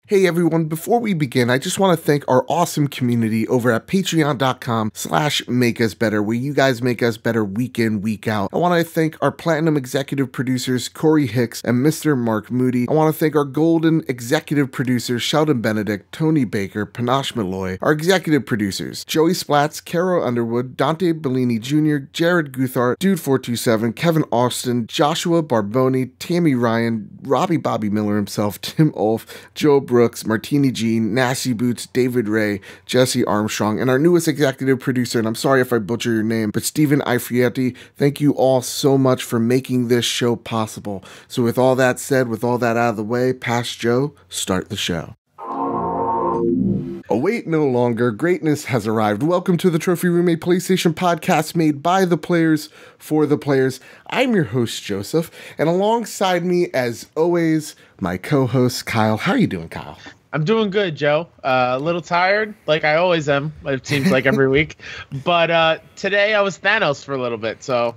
Hey everyone, before we begin, I just want to thank our awesome community over at patreon.com/makeusbetter, where you guys make us better week in, week out. I want to thank our platinum executive producers, Corey Hicks and Mr. Mark Moody. I want to thank our golden executive producers, Sheldon Benedict, Tony Baker, Panache Malloy, our executive producers, Joey Splatz, Caro Underwood, Dante Bellini Jr., Jared Guthart, Dude427, Kevin Austin, Joshua Barboni, Tammy Ryan, Robbie Bobby Miller himself, Tim Ulf, Joe Brooks, Martini Jean, Nasty Boots, David Ray, Jesse Armstrong, and our newest executive producer, and I'm sorry if I butcher your name, but Stephen Ifrietti. Thank you all so much for making this show possible. So with all that said, with all that out of the way, past Joe, start the show. Await no longer, greatness has arrived. Welcome to the Trophy Roommate PlayStation podcast made by the players for the players. I'm your host, Joseph, and alongside me, as always, my co-host, Kyle. How are you doing, Kyle? I'm doing good, Joe. A little tired, like I always am, it seems like every week. But today I was Thanos for a little bit, so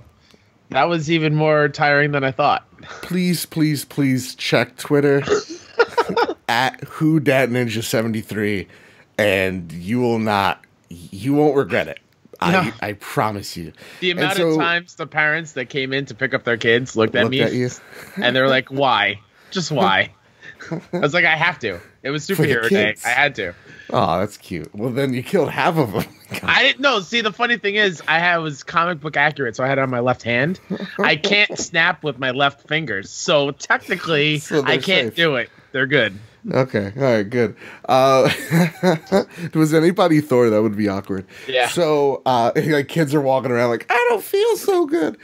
that was even more tiring than I thought. Please, please, please check Twitter at WhoDatNinja73. And you won't regret it. No. I promise you. The amount of times the parents that came in to pick up their kids looked at me and they're like, why? Just why? I was like, I have to. It was superhero day. I had to. Oh, that's cute. Well, then you killed half of them. I didn't know. See, the funny thing is, was comic book accurate, so I had it on my left hand. I can't snap with my left fingers, so technically, I can't do it. They're good. Okay, all right, good. Was anybody Thor? That would be awkward. Yeah. So, like, kids are walking around like, I don't feel so good.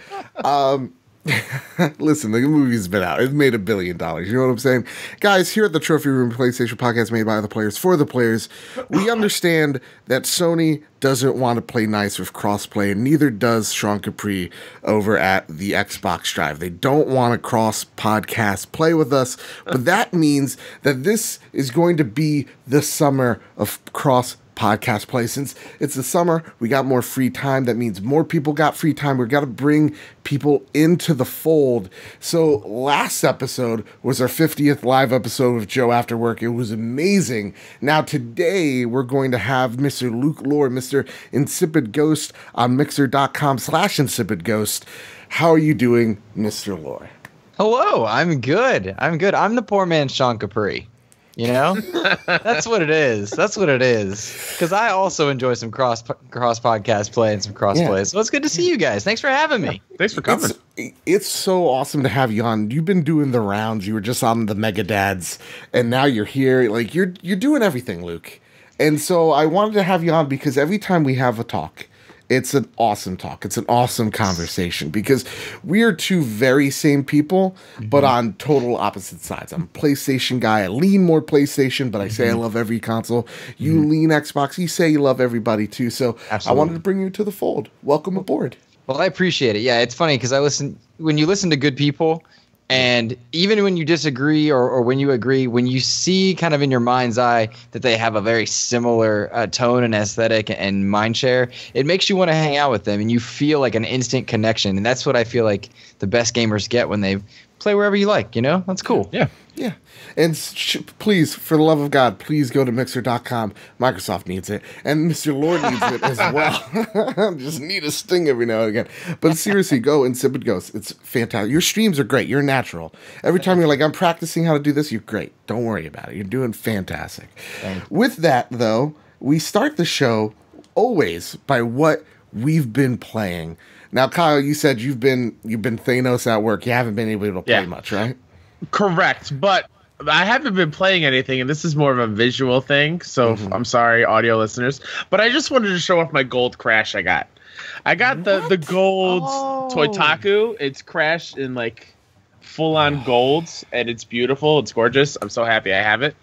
Listen, the movie's been out. It's made $1 billion. You know what I'm saying? Guys, here at the Trophy Room PlayStation podcast made by the players for the players, we understand that Sony doesn't want to play nice with crossplay, and neither does Sean Capri over at the Xbox Drive. They don't want to cross-podcast play with us, but that means that this is going to be the summer of cross-podcast play. Since it's the summer, we got more free time. That means more people got free time. We've got to bring people into the fold. So last episode was our 50th live episode with Joe After Work. It was amazing. Now today we're going to have Mr. Luke Lore, Mr. Insipid Ghost on mixer.com/Insipid Ghost. How are you doing, Mr. Lore? Hello, I'm good. I'm the poor man Sean Capri. You know, that's what it is. That's what it is. Because I also enjoy some cross podcast play and some cross play. So it's good to see you guys. Thanks for having me. Thanks for coming. It's so awesome to have you on. You've been doing the rounds. You were just on the Mega Dads, and now you're here. Like you're doing everything, Luke. And so I wanted to have you on because every time we have a talk, it's an awesome talk. It's an awesome conversation because we are two very same people, but on total opposite sides. I'm a PlayStation guy. I lean more PlayStation, but I say I love every console. You lean Xbox. You say you love everybody too. So I wanted to bring you to the fold. Welcome aboard. Well, I appreciate it. Yeah, it's funny because when you listen to good people, and even when you disagree or when you agree, when you see kind of in your mind's eye that they have a very similar tone and aesthetic and mind share, it makes you want to hang out with them and you feel like an instant connection. And that's what I feel like the best gamers get when they play wherever you like, you know? That's cool. Yeah. Yeah. And please, for the love of God, please go to mixer.com. Microsoft needs it. And Mr. Lord needs it as well. Just need a sting every now and again. But seriously, go Insipid Ghost. It's fantastic. Your streams are great. You're natural. Every time you're like, I'm practicing how to do this, you're great. Don't worry about it. You're doing fantastic. With that, though, we start the show always by what we've been playing. Now, Kyle, you said you've been Thanos at work. You haven't been able to play much, right? Correct, but I haven't been playing anything, and this is more of a visual thing, so I'm sorry, audio listeners. But I just wanted to show off my gold Crash I got. I got the gold Toitaku. It's Crash in, like, full-on golds, and it's beautiful. It's gorgeous. I'm so happy I have it.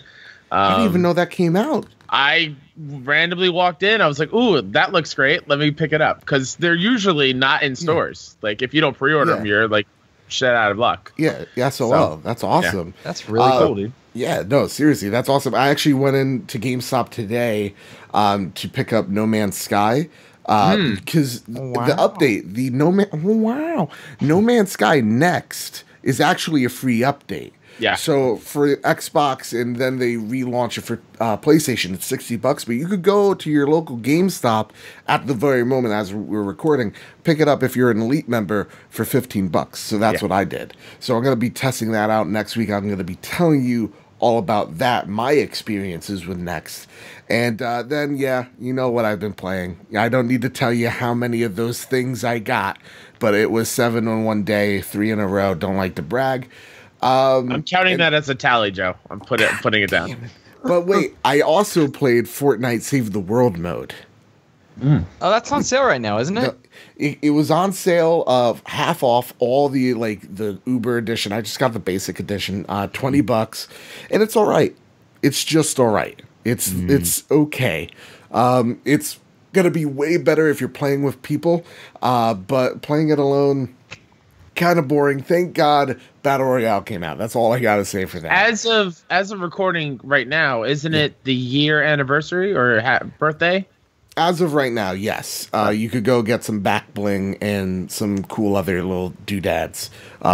I didn't even know that came out. I randomly walked in. I was like, ooh, that looks great. Let me pick it up. Because they're usually not in stores. Like, if you don't pre-order them, you're, like, shit out of luck. Yeah, so that's awesome. Yeah. That's really cool, dude. Yeah, no, seriously, that's awesome. I actually went into GameStop today to pick up No Man's Sky because the update, No Man's Sky Next is actually a free update. Yeah. So for Xbox, and then they relaunch it for PlayStation, it's $60. But you could go to your local GameStop at the very moment as we're recording, pick it up if you're an Elite member for $15. So that's what I did. So I'm going to be testing that out next week. I'm going to be telling you all about that, my experiences with Next. And then, you know what I've been playing. I don't need to tell you how many of those things I got, but it was 7 on one day, 3 in a row. Don't like to brag. I'm counting that as a tally, Joe. I'm putting it down. But wait, I also played Fortnite Save the World mode. Oh, that's on sale right now, isn't it? It was on sale of half off all the Uber edition. I just got the basic edition, $20, and it's all right. It's just all right. It's okay. It's gonna be way better if you're playing with people, but playing it alone, kind of boring. Thank God Battle Royale came out. That's all I gotta say for that. As of recording right now, isn't it the year anniversary or birthday? As of right now, yes. You could go get some back bling and some cool other little doodads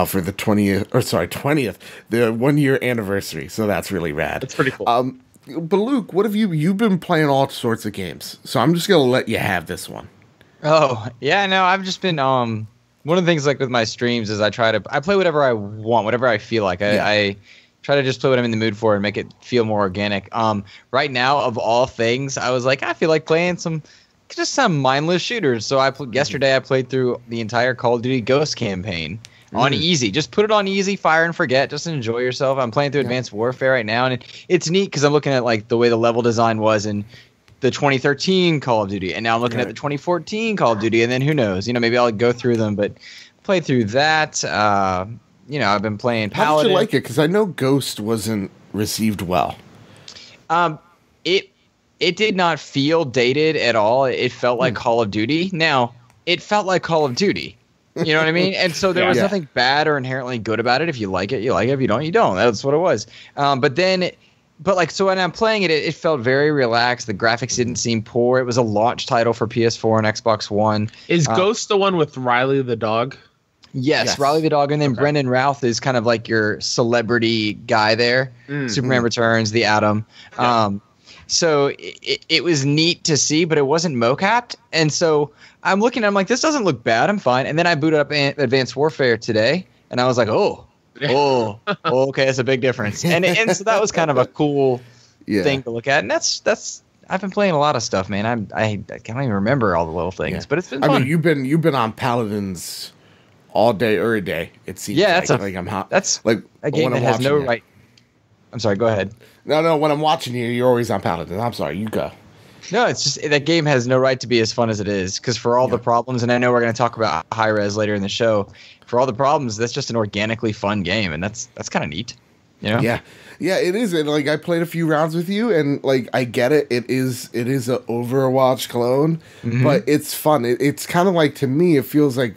for the 20th, the 1 year anniversary. So that's really rad. That's pretty cool. But Luke, what have you've been playing all sorts of games. So I'm just going to let you have this one. Oh, yeah, no, I've just been one of the things like with my streams is I play whatever I want, whatever I feel like. I try to just play what I'm in the mood for and make it feel more organic. Right now, of all things, I was like, I feel like playing some mindless shooters. So yesterday I played through the entire Call of Duty Ghost campaign on easy. Just put it on easy, fire and forget. Just enjoy yourself. I'm playing through Advanced Warfare right now, and it's neat because I'm looking at like the way the level design was in the 2013 Call of Duty, and now I'm looking at the 2014 Call of Duty, and then who knows? Maybe I'll go through them, but play through that. I've been playing Paladins. How did you like it? Because I know Ghost wasn't received well. It did not feel dated at all. It felt like Call of Duty. Now, it felt like Call of Duty. You know what I mean? And so there was nothing bad or inherently good about it. If you like it, you like it. If you don't, you don't. That's what it was. So when I'm playing it, it felt very relaxed. The graphics didn't seem poor. It was a launch title for PS4 and Xbox One. Is Ghost the one with Riley the dog? Yes, Riley the dog, and then Brendan Routh is kind of like your celebrity guy there. Superman Returns, the Atom. Yeah. So it was neat to see, but it wasn't mocapped. And so I'm like, this doesn't look bad. I'm fine. And then I booted up Advanced Warfare today, and I was like, okay, that's a big difference. And so that was kind of a cool thing to look at. And that's I've been playing a lot of stuff, man. I can't even remember all the little things, but it's been fun. I mean, you've been on Paladins all day, every day. It seems. Yeah, that's like a game that has no right. I'm sorry. Go ahead. No. When I'm watching you, you're always on Paladins. I'm sorry. You go. No, it's just that game has no right to be as fun as it is because for all the problems, and I know we're going to talk about hi-rez later in the show. For all the problems, that's just an organically fun game, and that's kind of neat. You know? Yeah, it is. And like I played a few rounds with you, and like I get it. It is an Overwatch clone, but it's fun. It's kind of like, to me, it feels like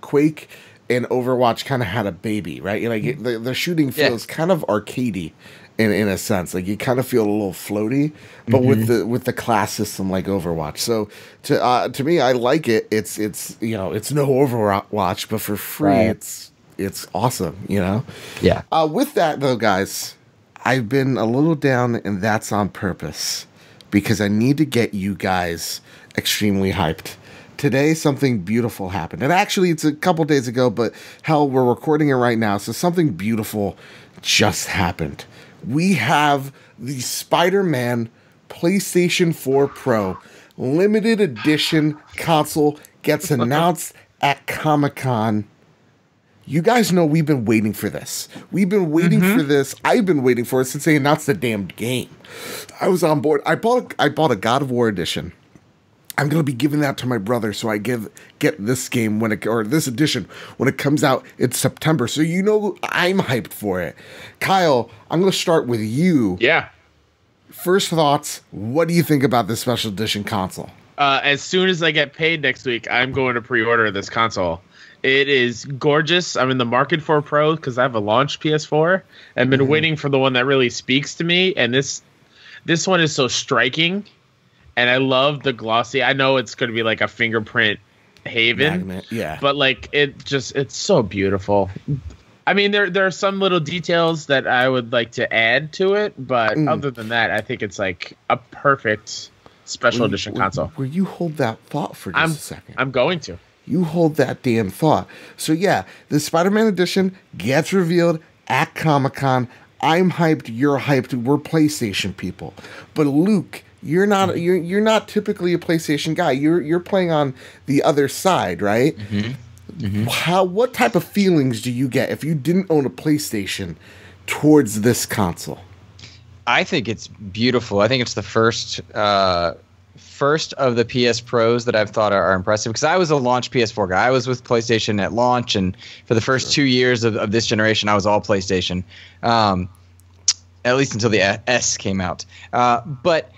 Quake and Overwatch kind of had a baby, right? Like the shooting feels kind of arcadey in a sense. Like you kind of feel a little floaty, but with the class system like Overwatch. So to me, I like it. It's it's no Overwatch, but for free, it's awesome. Yeah. With that though, guys, I've been a little down, and that's on purpose because I need to get you guys extremely hyped. Today, something beautiful happened. And actually, it's a couple days ago, but hell, we're recording it right now, so something beautiful just happened. We have the Spider-Man PlayStation 4 Pro limited edition console gets announced at Comic-Con. You guys know we've been waiting for this. We've been waiting for this. I've been waiting for it since they announced the damn game. I was on board. I bought a God of War edition. I'm gonna be giving that to my brother, so I get this game this edition when it comes out in September. So I'm hyped for it. Kyle, I'm gonna start with you. Yeah. First thoughts. What do you think about this special edition console? As soon as I get paid next week, I'm going to pre-order this console. It is gorgeous. I'm in the market for a Pro because I have a launch PS4. I've been waiting for the one that really speaks to me, and this one is so striking. And I love the glossy. I know it's going to be like a fingerprint haven. Magnet, yeah. But like it's so beautiful. I mean, there are some little details that I would like to add to it, but other than that, I think it's like a perfect special edition console. Will you hold that thought for just a second? I'm going to. You hold that damn thought. So yeah, the Spider-Man edition gets revealed at Comic-Con. I'm hyped. You're hyped. We're PlayStation people. But Luke, you're not. You're not typically a PlayStation guy. You're playing on the other side, right? What type of feelings do you get if you didn't own a PlayStation towards this console? I think it's beautiful. I think it's the first of the PS Pros that I've thought are impressive, because I was a launch PS4 guy. I was with PlayStation at launch, and for the first 2 years of this generation, I was all PlayStation, at least until the S came out. But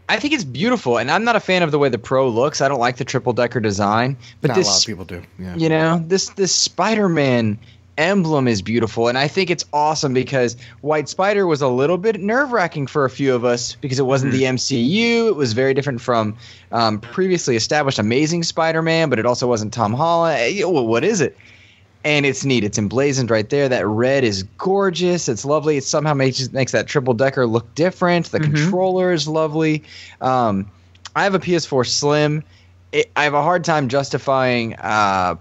I think it's beautiful, and I'm not a fan of the way the Pro looks. I don't like the triple-decker design. But a lot of people do. Yeah. You know, this Spider-Man emblem is beautiful, and I think it's awesome because White Spider was a little bit nerve-wracking for a few of us because it wasn't the MCU. It was very different from previously established Amazing Spider-Man, but it also wasn't Tom Holland. What is it? And it's neat. It's emblazoned right there. That red is gorgeous. It's lovely. It somehow makes that triple-decker look different. The controller is lovely. I have a PS4 Slim. I have a hard time justifying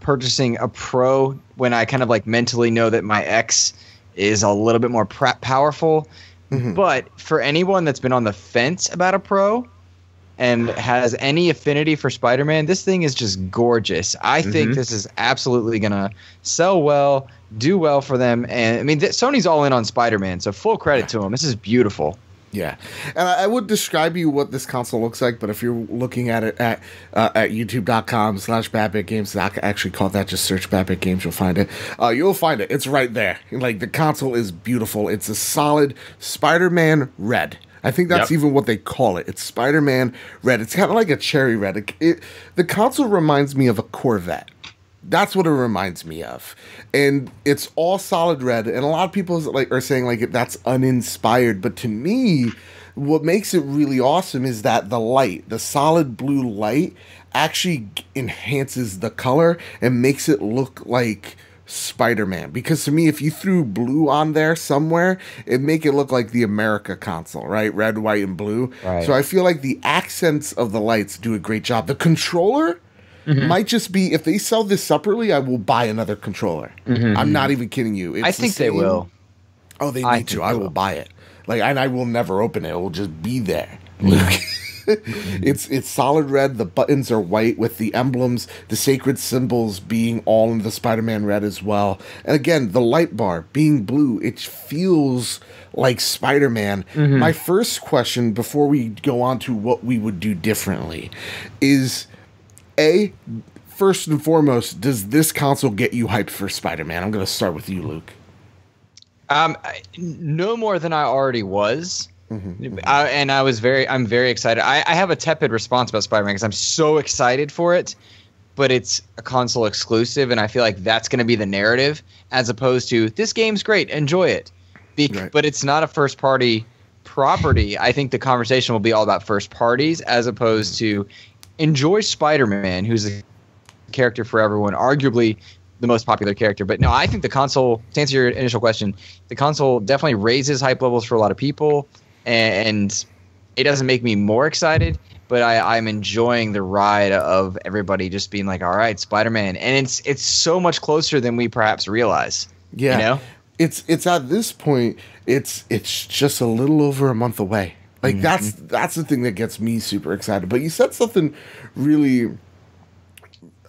purchasing a Pro when I kind of like mentally know that my X is a little bit more powerful. But for anyone that's been on the fence about a Pro and has any affinity for Spider-Man, this thing is just gorgeous. I think this is absolutely going to sell well, do well for them. And I mean, Sony's all in on Spider-Man, so full credit to them. This is beautiful. Yeah, and I would describe you what this console looks like, but if you're looking at it at youtube.com/BadBitGames, I actually call that, just search Bad Bit Games, you'll find it. You'll find it. It's right there. Like, the console is beautiful. It's a solid Spider-Man red. I think that's even what they call it. It's Spider-Man red. It's kind of like a cherry red. The console reminds me of a Corvette. That's what it reminds me of. And it's all solid red. And a lot of people are saying like that's uninspired. But to me, what makes it really awesome is that the light, the solid blue light, actually enhances the color and makes it look like Spider-Man. Because to me, if you threw blue on there somewhere, it'd make it look like the America console, right? Red, white, and blue. Right. So I feel like the accents of the lights do a great job. The controller might just be, if they sell this separately, I will buy another controller. I'm not even kidding you. I think they will. Oh, they need to. I will buy it. Like, and I will never open it. It will just be there. It's solid red. The buttons are white with the emblems, the sacred symbols being all in the Spider-Man red as well. And again, the light bar being blue, it feels like Spider-Man. My first question before we go on to what we would do differently is, first and foremost, does this console get you hyped for Spider-Man? I'm going to start with you, Luke. No more than I already was. And I'm very excited. I have a tepid response about Spider-Man because I'm so excited for it, but it's a console exclusive, and I feel like that's going to be the narrative, as opposed to this game's great, enjoy it. But it's not a first-party property. I think the conversation will be all about first parties, as opposed to enjoy Spider-Man, who's a character for everyone, arguably the most popular character. But no, I think the console, to answer your initial question, the console definitely raises hype levels for a lot of people, and it doesn't make me more excited, but I'm enjoying the ride of everybody just being like, all right, Spider-Man. And it's so much closer than we perhaps realize. Yeah. You know? It's at this point, it's just a little over a month away. Like, that's the thing that gets me super excited. But you said something really,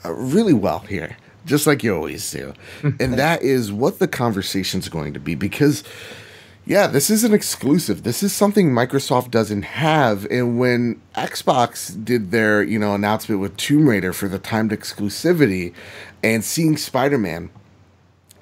really well here, just like you always do. And that is what the conversation's going to be. Because, yeah, this is an exclusive. This is something Microsoft doesn't have. And when Xbox did their, announcement with Tomb Raider for the timed exclusivity, and seeing Spider-Man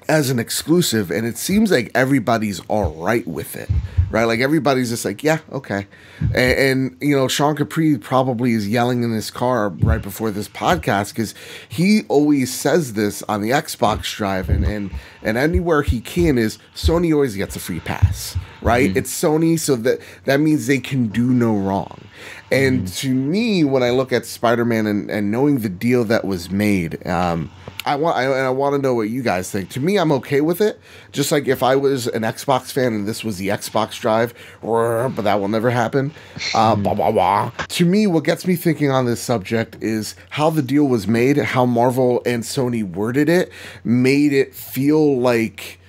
as an exclusive, and it seems like everybody's all right with it, right? Like, everybody's just like, yeah, okay. And Sean Capri probably is yelling in his car right before this podcast, because he always says this on the Xbox Drive, and anywhere he can is Sony always gets a free pass, right? It's Sony, so that means they can do no wrong. And to me, when I look at Spider-Man and knowing the deal that was made, I want to know what you guys think. To me, I'm okay with it. Just like if I was an Xbox fan and this was the Xbox Drive, but that will never happen. Blah, blah, blah. To me, what gets me thinking on this subject is how the deal was made, how Marvel and Sony worded it, made it feel like,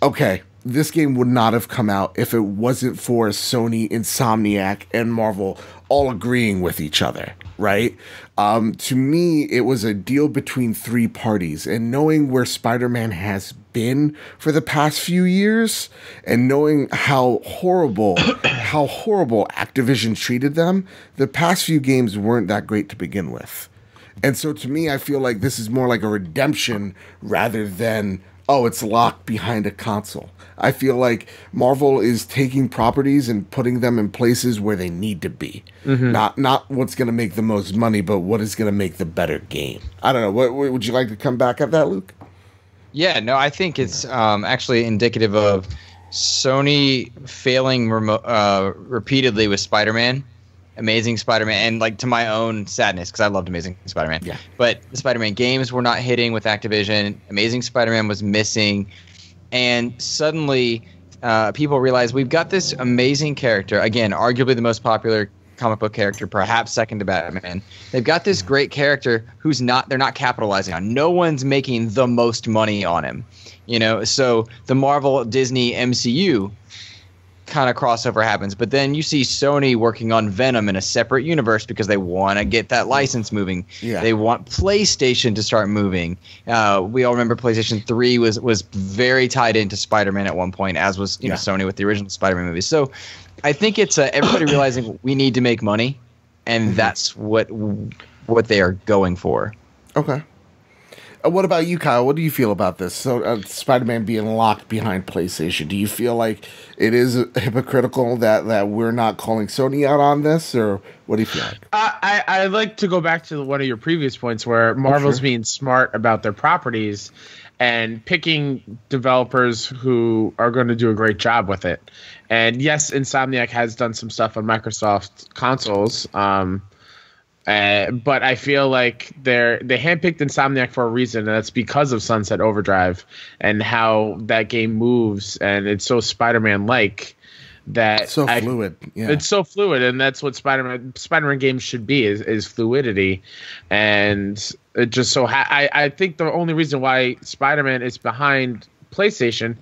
okay, this game would not have come out if it wasn't for Sony, Insomniac, and Marvel all agreeing with each other, right? To me, it was a deal between three parties, and knowing where Spider-Man has been for the past few years, and knowing how horrible Activision treated them, the past few games weren't that great to begin with. And so to me, I feel like this is more like a redemption rather than, oh, it's locked behind a console. I feel like Marvel is taking properties and putting them in places where they need to be. Not what's going to make the most money, but what is going to make the better game. I don't know. What would you like to come back at that, Luke? Yeah, no, I think it's actually indicative of Sony failing repeatedly with Spider-Man. Amazing Spider-Man, and like to my own sadness, because I loved Amazing Spider-Man. Yeah. But the Spider-Man games were not hitting with Activision. Amazing Spider-Man was missing. And suddenly people realize we've got this amazing character, again, arguably the most popular comic book character, perhaps second to Batman. They've got this great character they're not capitalizing on. No one's making the most money on him. So the Marvel, Disney, MCU kind of crossover happens, but then you see Sony working on Venom in a separate universe because they want to get that license moving. Yeah. They want PlayStation to start moving. We all remember PlayStation 3 was very tied into Spider-Man at one point, as was Sony with the original Spider-Man movies. So I think it's everybody realizing we need to make money, and that's what they are going for. Okay. What about you, Kyle? What do you feel about this? So, Spider-Man being locked behind PlayStation. Do you feel like it is hypocritical that we're not calling Sony out on this, or what do you feel like? I like to go back to one of your previous points where Marvel's being smart about their properties and picking developers who are going to do a great job with it. And yes, Insomniac has done some stuff on Microsoft consoles. But I feel like they handpicked Insomniac for a reason, and that's because of Sunset Overdrive and how that game moves, and it's so Spider-Man-like that it's so fluid. Yeah. It's so fluid, and that's what Spider-Man games should be is fluidity, and it just so I think the only reason why Spider-Man is behind PlayStation,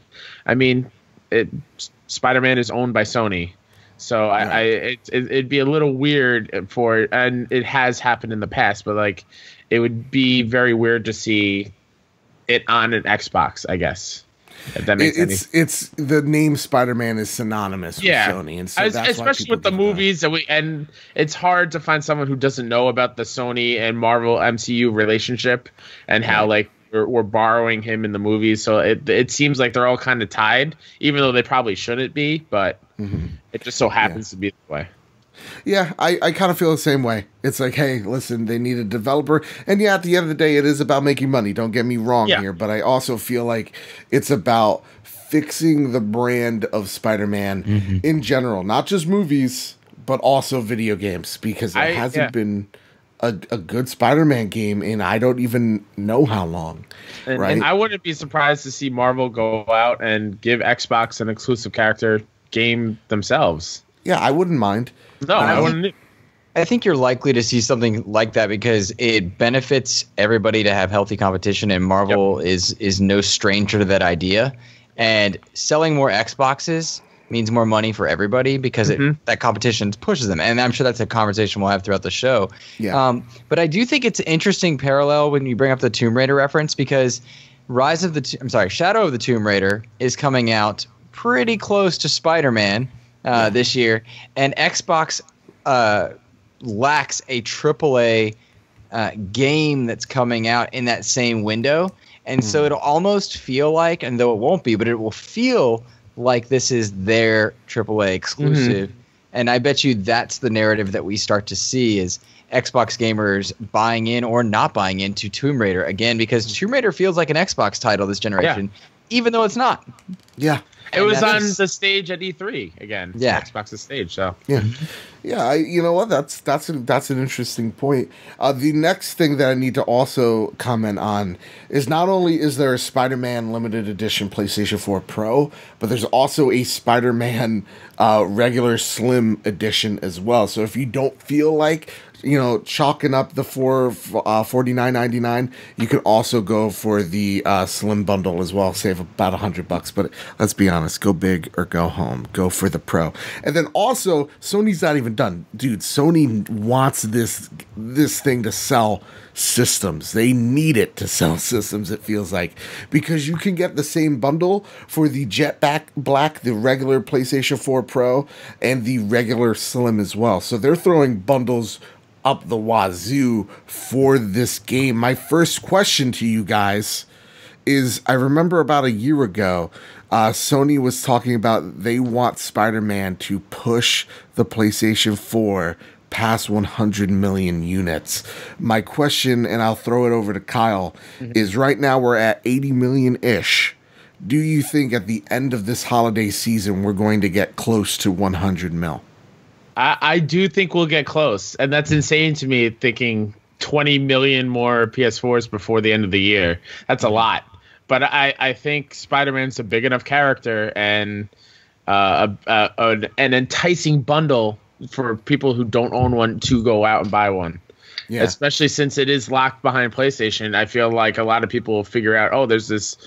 I mean, Spider-Man is owned by Sony. So it'd be a little weird and it has happened in the past, but like it would be very weird to see it on an Xbox, I guess. If that makes sense. It's the name Spider-Man is synonymous with Sony, and so that's especially with the movies and it's hard to find someone who doesn't know about the Sony and Marvel MCU relationship and how like we're borrowing him in the movies. So it seems like they're all kind of tied, even though they probably shouldn't be, but it just so happens to be that way. Yeah, I kind of feel the same way. It's like, hey, listen, they need a developer. And at the end of the day, it is about making money. Don't get me wrong here. But I also feel like it's about fixing the brand of Spider-Man in general. Not just movies, but also video games. Because there hasn't been a good Spider-Man game in I don't even know how long. And I wouldn't be surprised to see Marvel go out and give Xbox an exclusive character game themselves. Yeah, I wouldn't mind. No, I wouldn't. I think you're likely to see something like that because it benefits everybody to have healthy competition, and Marvel is no stranger to that idea. And selling more Xboxes means more money for everybody because that competition pushes them. And I'm sure that's a conversation we'll have throughout the show. Yeah. But I do think it's an interesting parallel when you bring up the Tomb Raider reference because Shadow of the Tomb Raider is coming out pretty close to Spider-Man this year, and Xbox lacks a AAA game that's coming out in that same window, and so it'll almost feel like, and though it won't be, but it will feel like this is their AAA exclusive, and I bet you that's the narrative that we start to see is Xbox gamers buying in or not buying into Tomb Raider again, because Tomb Raider feels like an Xbox title this generation, even though it's not. Yeah. It was on the stage at E3 again. Yeah, Xbox's stage. So yeah. You know what? That's an interesting point. The next thing that I need to also comment on is not only is there a Spider-Man limited edition PlayStation 4 Pro, but there's also a Spider-Man regular slim edition as well. So if you don't feel like chalking up the $49.99, you can also go for the slim bundle as well, save about $100. But let's be honest, go big or go home. Go for the Pro. And then also, Sony's not even done, dude. Sony wants this thing to sell systems. They need it to sell systems, it feels like, because you can get the same bundle for the Jet Black, the regular PlayStation 4 Pro, and the regular slim as well. So they're throwing bundles up the wazoo for this game. My first question to you guys is, I remember about a year ago, Sony was talking about they want Spider-Man to push the PlayStation 4 past 100 million units. My question, and I'll throw it over to Kyle, is right now we're at 80 million-ish. Do you think at the end of this holiday season we're going to get close to 100 mil? I do think we'll get close, and that's insane to me, thinking 20 million more PS4s before the end of the year. That's a lot. But I think Spider-Man's a big enough character and an enticing bundle for people who don't own one to go out and buy one. Yeah. Especially since it is locked behind PlayStation. I feel like a lot of people will figure out, oh, there's this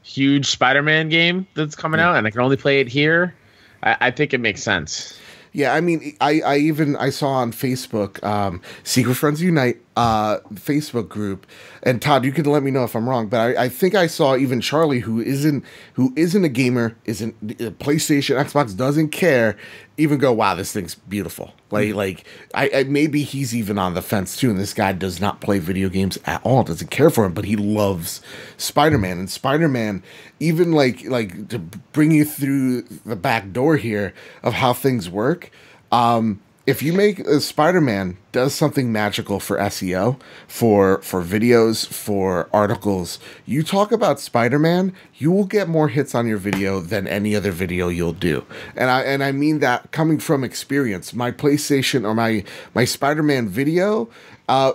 huge Spider-Man game that's coming out and I can only play it here. I think it makes sense. Yeah, I mean, I saw on Facebook, Secret Friends Unite Facebook group, and Todd, you can let me know if I'm wrong, but I think I saw even Charlie, who isn't a gamer, isn't PlayStation, Xbox, doesn't care, even go, wow, this thing's beautiful. Like I maybe he's even on the fence too, and this guy does not play video games at all, doesn't care for him, but he loves Spider-Man, and Spider-Man, even like to bring you through the back door here of how things work. If you make Spider-Man does something magical for SEO, for videos, for articles, you talk about Spider-Man, you will get more hits on your video than any other video you'll do. And I mean that coming from experience. My PlayStation or my Spider-Man video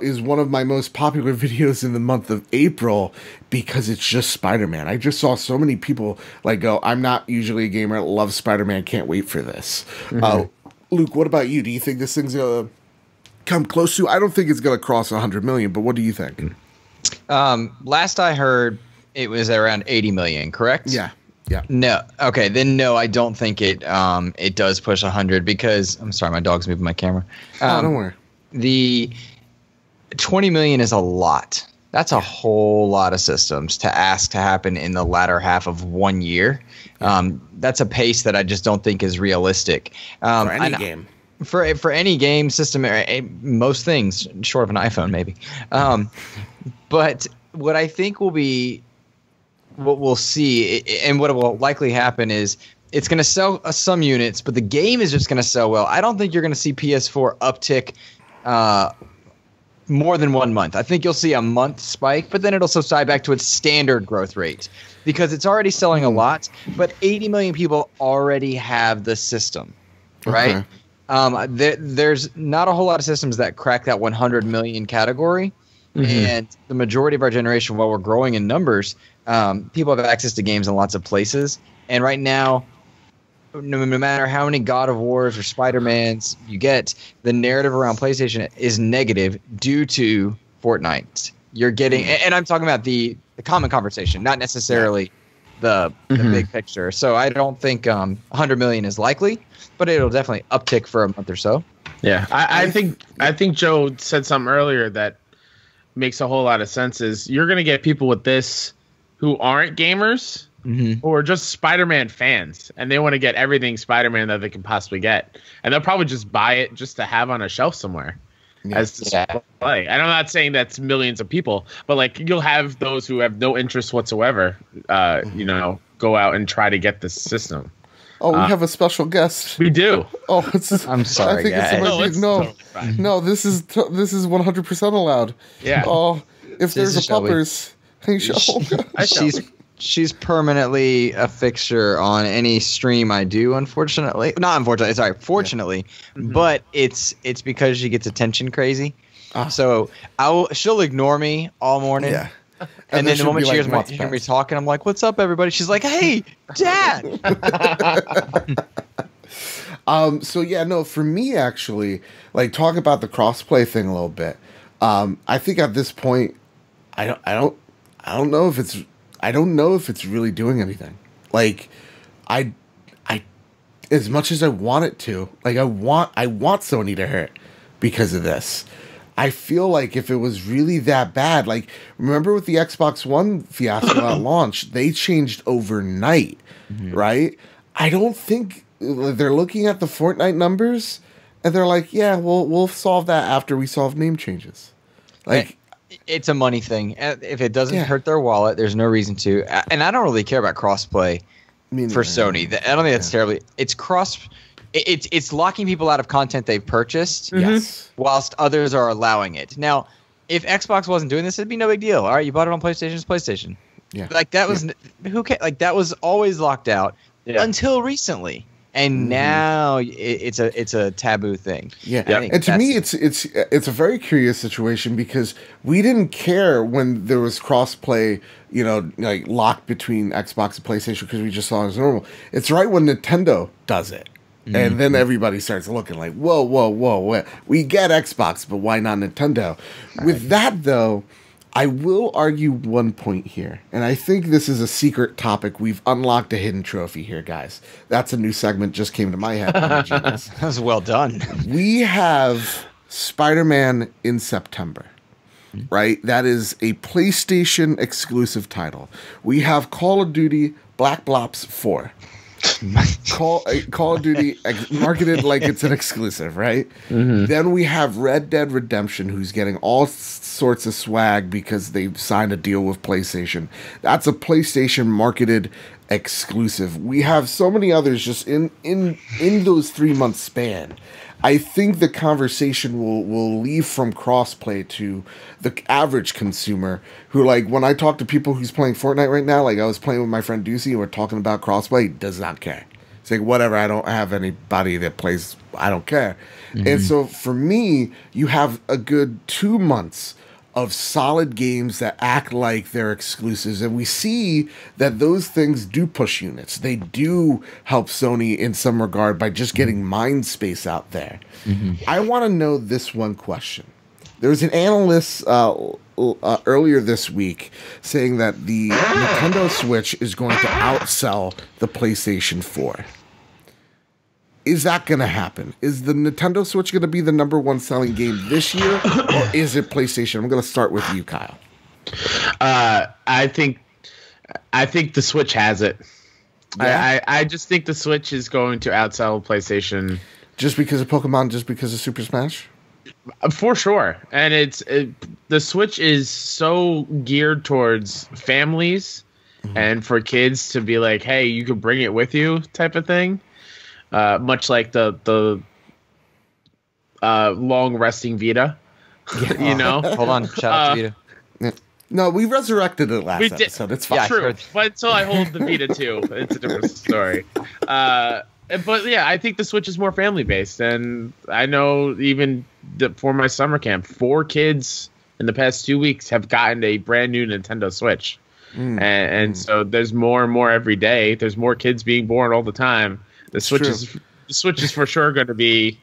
is one of my most popular videos in the month of April because it's just Spider-Man. I just saw so many people go, I'm not usually a gamer, love Spider-Man, can't wait for this. Luke, what about you? Do you think this thing's going to come close to? I don't think it's going to cross 100 million, but what do you think? Last I heard, it was around 80 million, correct? Yeah. No. Okay, then no, I don't think it does push 100 because, I'm sorry, my dog's moving my camera. Don't worry. The 20 million is a lot. That's a whole lot of systems to ask to happen in the latter half of 1 year. That's a pace that I just don't think is realistic. For any game. For any game system, most things, short of an iPhone maybe. But what I think will be, what we'll see, and what will likely happen is it's going to sell some units, but the game is just going to sell well. I don't think you're going to see PS4 uptick more than 1 month. I think you'll see a month spike, but then it'll subside back to its standard growth rate because it's already selling a lot, but 80 million people already have the system, right? Okay. There's not a whole lot of systems that crack that 100 million category, and the majority of our generation, while we're growing in numbers, people have access to games in lots of places, and right now, no matter how many God of Wars or Spider-Mans you get, the narrative around PlayStation is negative due to Fortnite. You're getting, and I'm talking about the common conversation, not necessarily the big picture. So I don't think 100 million is likely, but it'll definitely uptick for a month or so. Yeah, I think Joe said something earlier that makes a whole lot of sense. Is you're going to get people with this who aren't gamers. Or just Spider-Man fans, and they want to get everything Spider-Man that they can possibly get, and they'll probably just buy it just to have on a shelf somewhere as display. And I'm not saying that's millions of people, but you'll have those who have no interest whatsoever, go out and try to get this system. Oh, we have a special guest. We do. Oh, I'm sorry. I think it's no. This is 100% allowed. Yeah. Oh, if there's a puppers, hey, she's permanently a fixture on any stream I do. Unfortunately, not unfortunately. Sorry, fortunately, but it's because she gets attention crazy. So she'll ignore me all morning. Yeah. And then the moment she hears me talking, I'm like, "What's up, everybody?" She's like, "Hey, Dad." So yeah, no, for me actually, like talk about the crossplay thing a little bit. I think at this point, I don't know if it's really doing anything. Like, I as much as I want it to, like I want Sony to hurt because of this. I feel like if it was really that bad, like remember with the Xbox One fiasco at launch, they changed overnight, right? I don't think they're looking at the Fortnite numbers and they're like, yeah, we'll solve that after we solve name changes. Like, it's a money thing. If it doesn't hurt their wallet, there's no reason to. And I don't really care about crossplay for Sony. I don't think that's terribly. It's It's locking people out of content they've purchased, whilst others are allowing it. Now, if Xbox wasn't doing this, it'd be no big deal. All right, you bought it on PlayStation, it's PlayStation. Yeah, like that was who cares? Like that was always locked out until recently, and now it's a taboo thing. Yeah, and to me, it's a very curious situation because we didn't care when there was crossplay, like locked between Xbox and PlayStation because we just saw it as normal. It's right when Nintendo does it. And then everybody starts looking like, whoa. We get Xbox, but why not Nintendo? With that, though, I will argue one point here. And I think this is a secret topic. We've unlocked a hidden trophy here, guys. That's a new segment just came to my head. That was well done. We have Spider-Man in September. Right? That is a PlayStation exclusive title. We have Call of Duty Black Ops 4. Call of Duty marketed like it's an exclusive, right? Then we have Red Dead Redemption, who's getting all sorts of swag because they've signed a deal with PlayStation. That's a PlayStation marketed exclusive. We have so many others just in those 3 month span. I think the conversation will leave from crossplay to the average consumer who, like, when I talk to people who's playing Fortnite right now, like I was playing with my friend Deucey and we're talking about crossplay, he does not care. It's like, whatever, I don't have anybody that plays, I don't care. And so for me, you have a good 2 months of solid games that act like they're exclusives. And we see that those things do push units. They do help Sony in some regard by just getting mind space out there. I want to know this one question. There was an analyst earlier this week saying that the Nintendo Switch is going to outsell the PlayStation 4. Is that going to happen? Is the Nintendo Switch going to be the #1 selling game this year, or is it PlayStation? I'm going to start with you, Kyle. I think the Switch has it. Yeah. I just think the Switch is going to outsell PlayStation. Just because of Pokemon, just because of Super Smash? For sure. And the Switch is so geared towards families and for kids to be like, hey, you can bring it with you type of thing. Much like the long resting Vita. Hold on. Shout out to Vita. Yeah. No, we resurrected it last episode. It's fine. Yeah, true. But until I hold the Vita too, it's a different story. But yeah, I think the Switch is more family based, and I know even for my summer camp, 4 kids in the past 2 weeks have gotten a brand new Nintendo Switch, and so there's more and more every day. There's more kids being born all the time. The Switch is for sure going to be.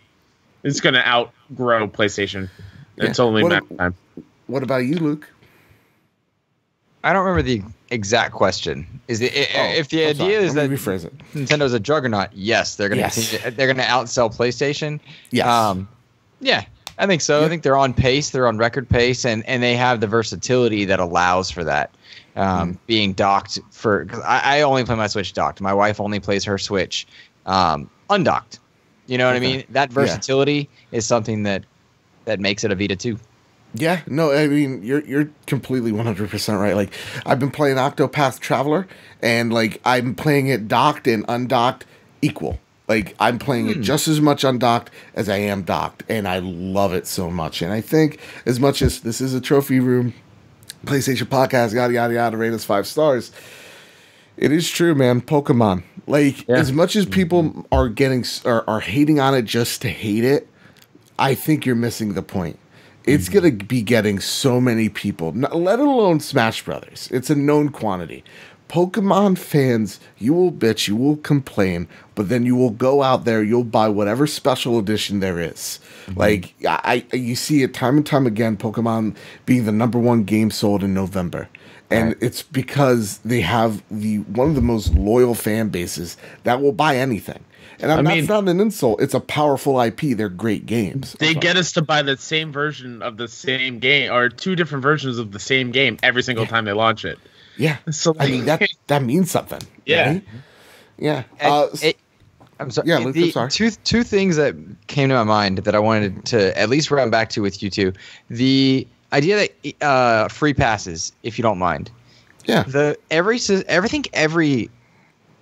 It's going to outgrow PlayStation. It's only a matter of time. What about you, Luke? I don't remember the exact question. If the idea is that rephrase it. Nintendo's a juggernaut, yes, they're going to outsell PlayStation. Yes. Yeah, I think so. Yeah. I think they're on pace. They're on record pace, and they have the versatility that allows for that. Being docked because I only play my Switch docked. My wife only plays her Switch undocked. You know what I mean? That versatility is something that makes it a Vita 2. Yeah, no, I mean, you're completely 100% right. Like, I've been playing Octopath Traveler, and, like, I'm playing it docked and undocked equal. Like, I'm playing it just as much undocked as I am docked, and I love it so much. And I think, as much as this is a trophy room, PlayStation podcast, yada, yada, yada, rate us 5 stars, It is true, man. Pokemon. Like, as much as people are are hating on it just to hate it, I think you're missing the point. It's going to be getting so many people, let alone Smash Brothers. It's a known quantity. Pokemon fans, you will bitch, you will complain, but then you will go out there, you'll buy whatever special edition there is. Like, you see it time and time again, Pokemon being the #1 game sold in November. And it's because they have one of the most loyal fan bases that will buy anything. And that's not an insult. It's a powerful IP. They're great games. They get us to buy the same version of the same game, or 2 different versions of the same game every single time they launch it. Yeah. So I mean, that means something. Yeah. Right? Yeah. I'm sorry. Yeah, Luke, I'm sorry. Two things that came to my mind that I wanted to at least run back to with you two. The idea that free passes, if you don't mind. Yeah. Every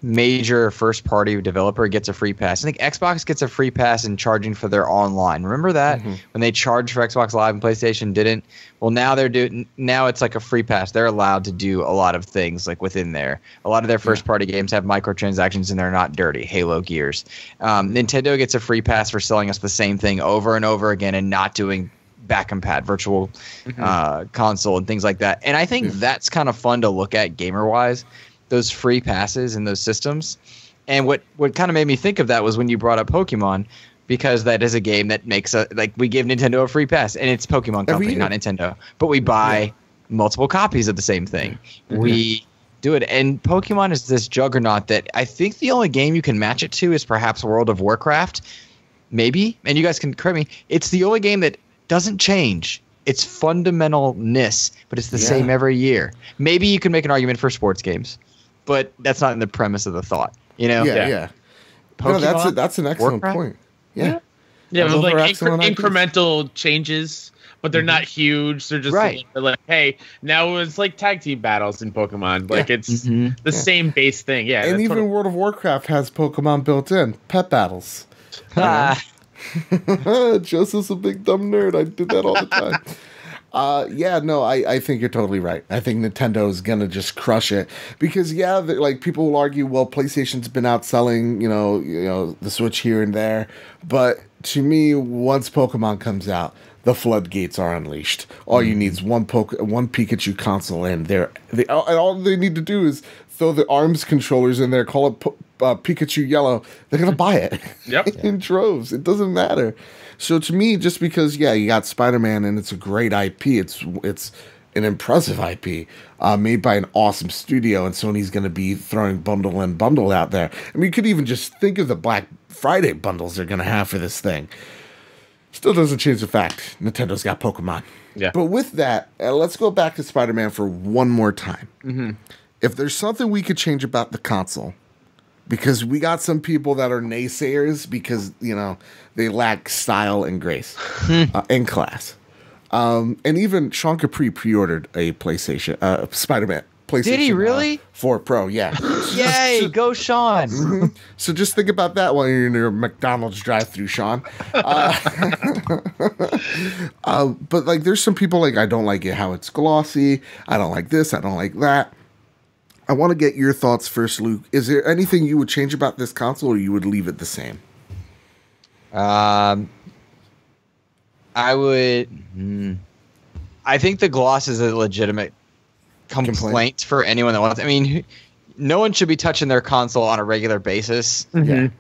major first party developer gets a free pass. I think Xbox gets a free pass in charging for their online. Remember that when they charged for Xbox Live and PlayStation didn't? Well, now now it's like a free pass. They're allowed to do a lot of things like within there. A lot of their first party games have microtransactions and they're not dirty. Halo, Gears. Nintendo gets a free pass for selling us the same thing over and over again and not doing back compat virtual console and things like that. And I think that's kind of fun to look at gamer wise. Those free passes and those systems. And what kind of made me think of that was when you brought up Pokemon, because that is a game that makes we give Nintendo a free pass, and it's Pokemon Company, not Nintendo. But we buy multiple copies of the same thing. We do it. And Pokemon is this juggernaut that I think the only game you can match it to is perhaps World of Warcraft. Maybe. And you guys can correct me. It's the only game that doesn't change. It's fundamentalness, but it's the same every year. Maybe you can make an argument for sports games, but that's not in the premise of the thought, you know? Yeah. Pokemon, no, that's an excellent point. Yeah. Yeah, but like incremental changes, but they're not huge. They're just like, hey, now it's like tag team battles in Pokemon. Like it's the same base thing. Yeah. And even World of Warcraft has Pokemon built in. Pet battles. Joseph's a big dumb nerd. I do that all the time. I think you're totally right. I think Nintendo is gonna just crush it because like people will argue, well, PlayStation's been outselling, you know, the Switch here and there, but to me, once Pokemon comes out, the floodgates are unleashed. All you need is one Pikachu console, and all they need to do is throw the ARMS controllers in there, call it Pikachu Yellow. They're gonna buy it in droves. It doesn't matter. So to me, just because you got Spider-Man and it's a great IP, it's an impressive IP made by an awesome studio, and Sony's going to be throwing bundle out there. I mean, you could even just think of the Black Friday bundles they're going to have for this thing. Still doesn't change the fact Nintendo's got Pokemon. Yeah. But with that, let's go back to Spider-Man for one more time. If there's something we could change about the console, because we got some people that are naysayers because, you know, they lack style and grace and class. And even Sean Capri pre-ordered a PlayStation, Spider-Man. PlayStation, did he really? 4 Pro, yeah. Yay, go Sean. So just think about that while you're in your McDonald's drive-thru, Sean. But like, there's some people like, I don't like it how it's glossy. I don't like this. I don't like that. I want to get your thoughts first, Luke. Is there anything you would change about this console, or you would leave it the same? I would. I think the gloss is a legitimate complaint for anyone that wants. I mean, no one should be touching their console on a regular basis.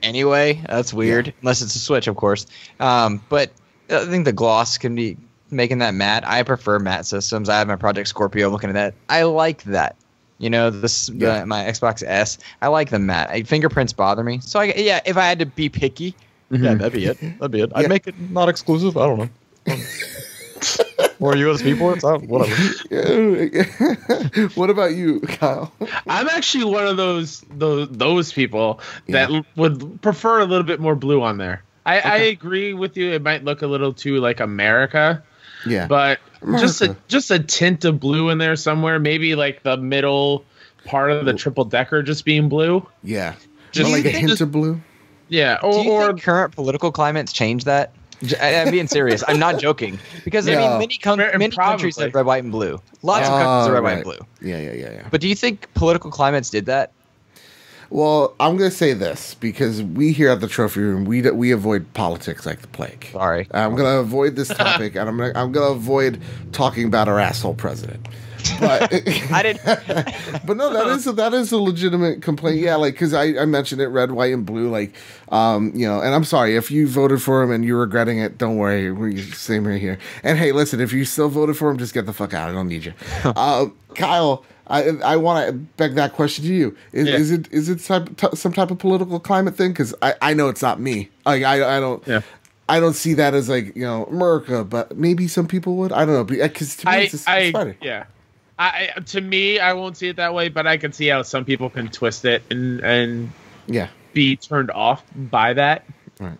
Anyway, that's weird, unless it's a Switch, of course. But I think the gloss can be making that matte. I prefer matte systems. I have my Project Scorpio. Looking at that, I like that. You know, my Xbox S, I like the matte. Fingerprints bother me. So, if I had to be picky, that'd be it. I'd make it not exclusive. I don't know. Or USB ports? Whatever. What about you, Kyle? I'm actually one of those people that would prefer a little bit more blue on there. I agree with you. It might look a little too like America. Yeah, but just a tint of blue in there somewhere. Maybe like the middle part of the triple decker just being blue. Yeah, just like a hint of blue. Yeah, do you think current political climates change that? I'm being serious. I'm not joking because I mean many countries have red, white, and blue. Lots of countries are red, white, and blue. Yeah. But do you think political climates did that? Well, I'm going to say this because we here at the Trophy Room, we avoid politics like the plague. Sorry. I'm going to avoid this topic, and I'm going to avoid talking about our asshole president. But I didn't. but no, that is a legitimate complaint. Yeah, like because I mentioned it, red, white, and blue. Like, you know, and I'm sorry if you voted for him and you're regretting it. Don't worry, we're same right here. And hey, listen, if you still voted for him, just get the fuck out. I don't need you, Kyle. I want to beg that question to you. Is it some type of political climate thing? Because I know it's not me. Like I don't. Yeah. I don't see that as like, you know, America, but maybe some people would. I don't know, because to me it's Friday. Yeah. To me, I won't see it that way, but I can see how some people can twist it and be turned off by that. Right.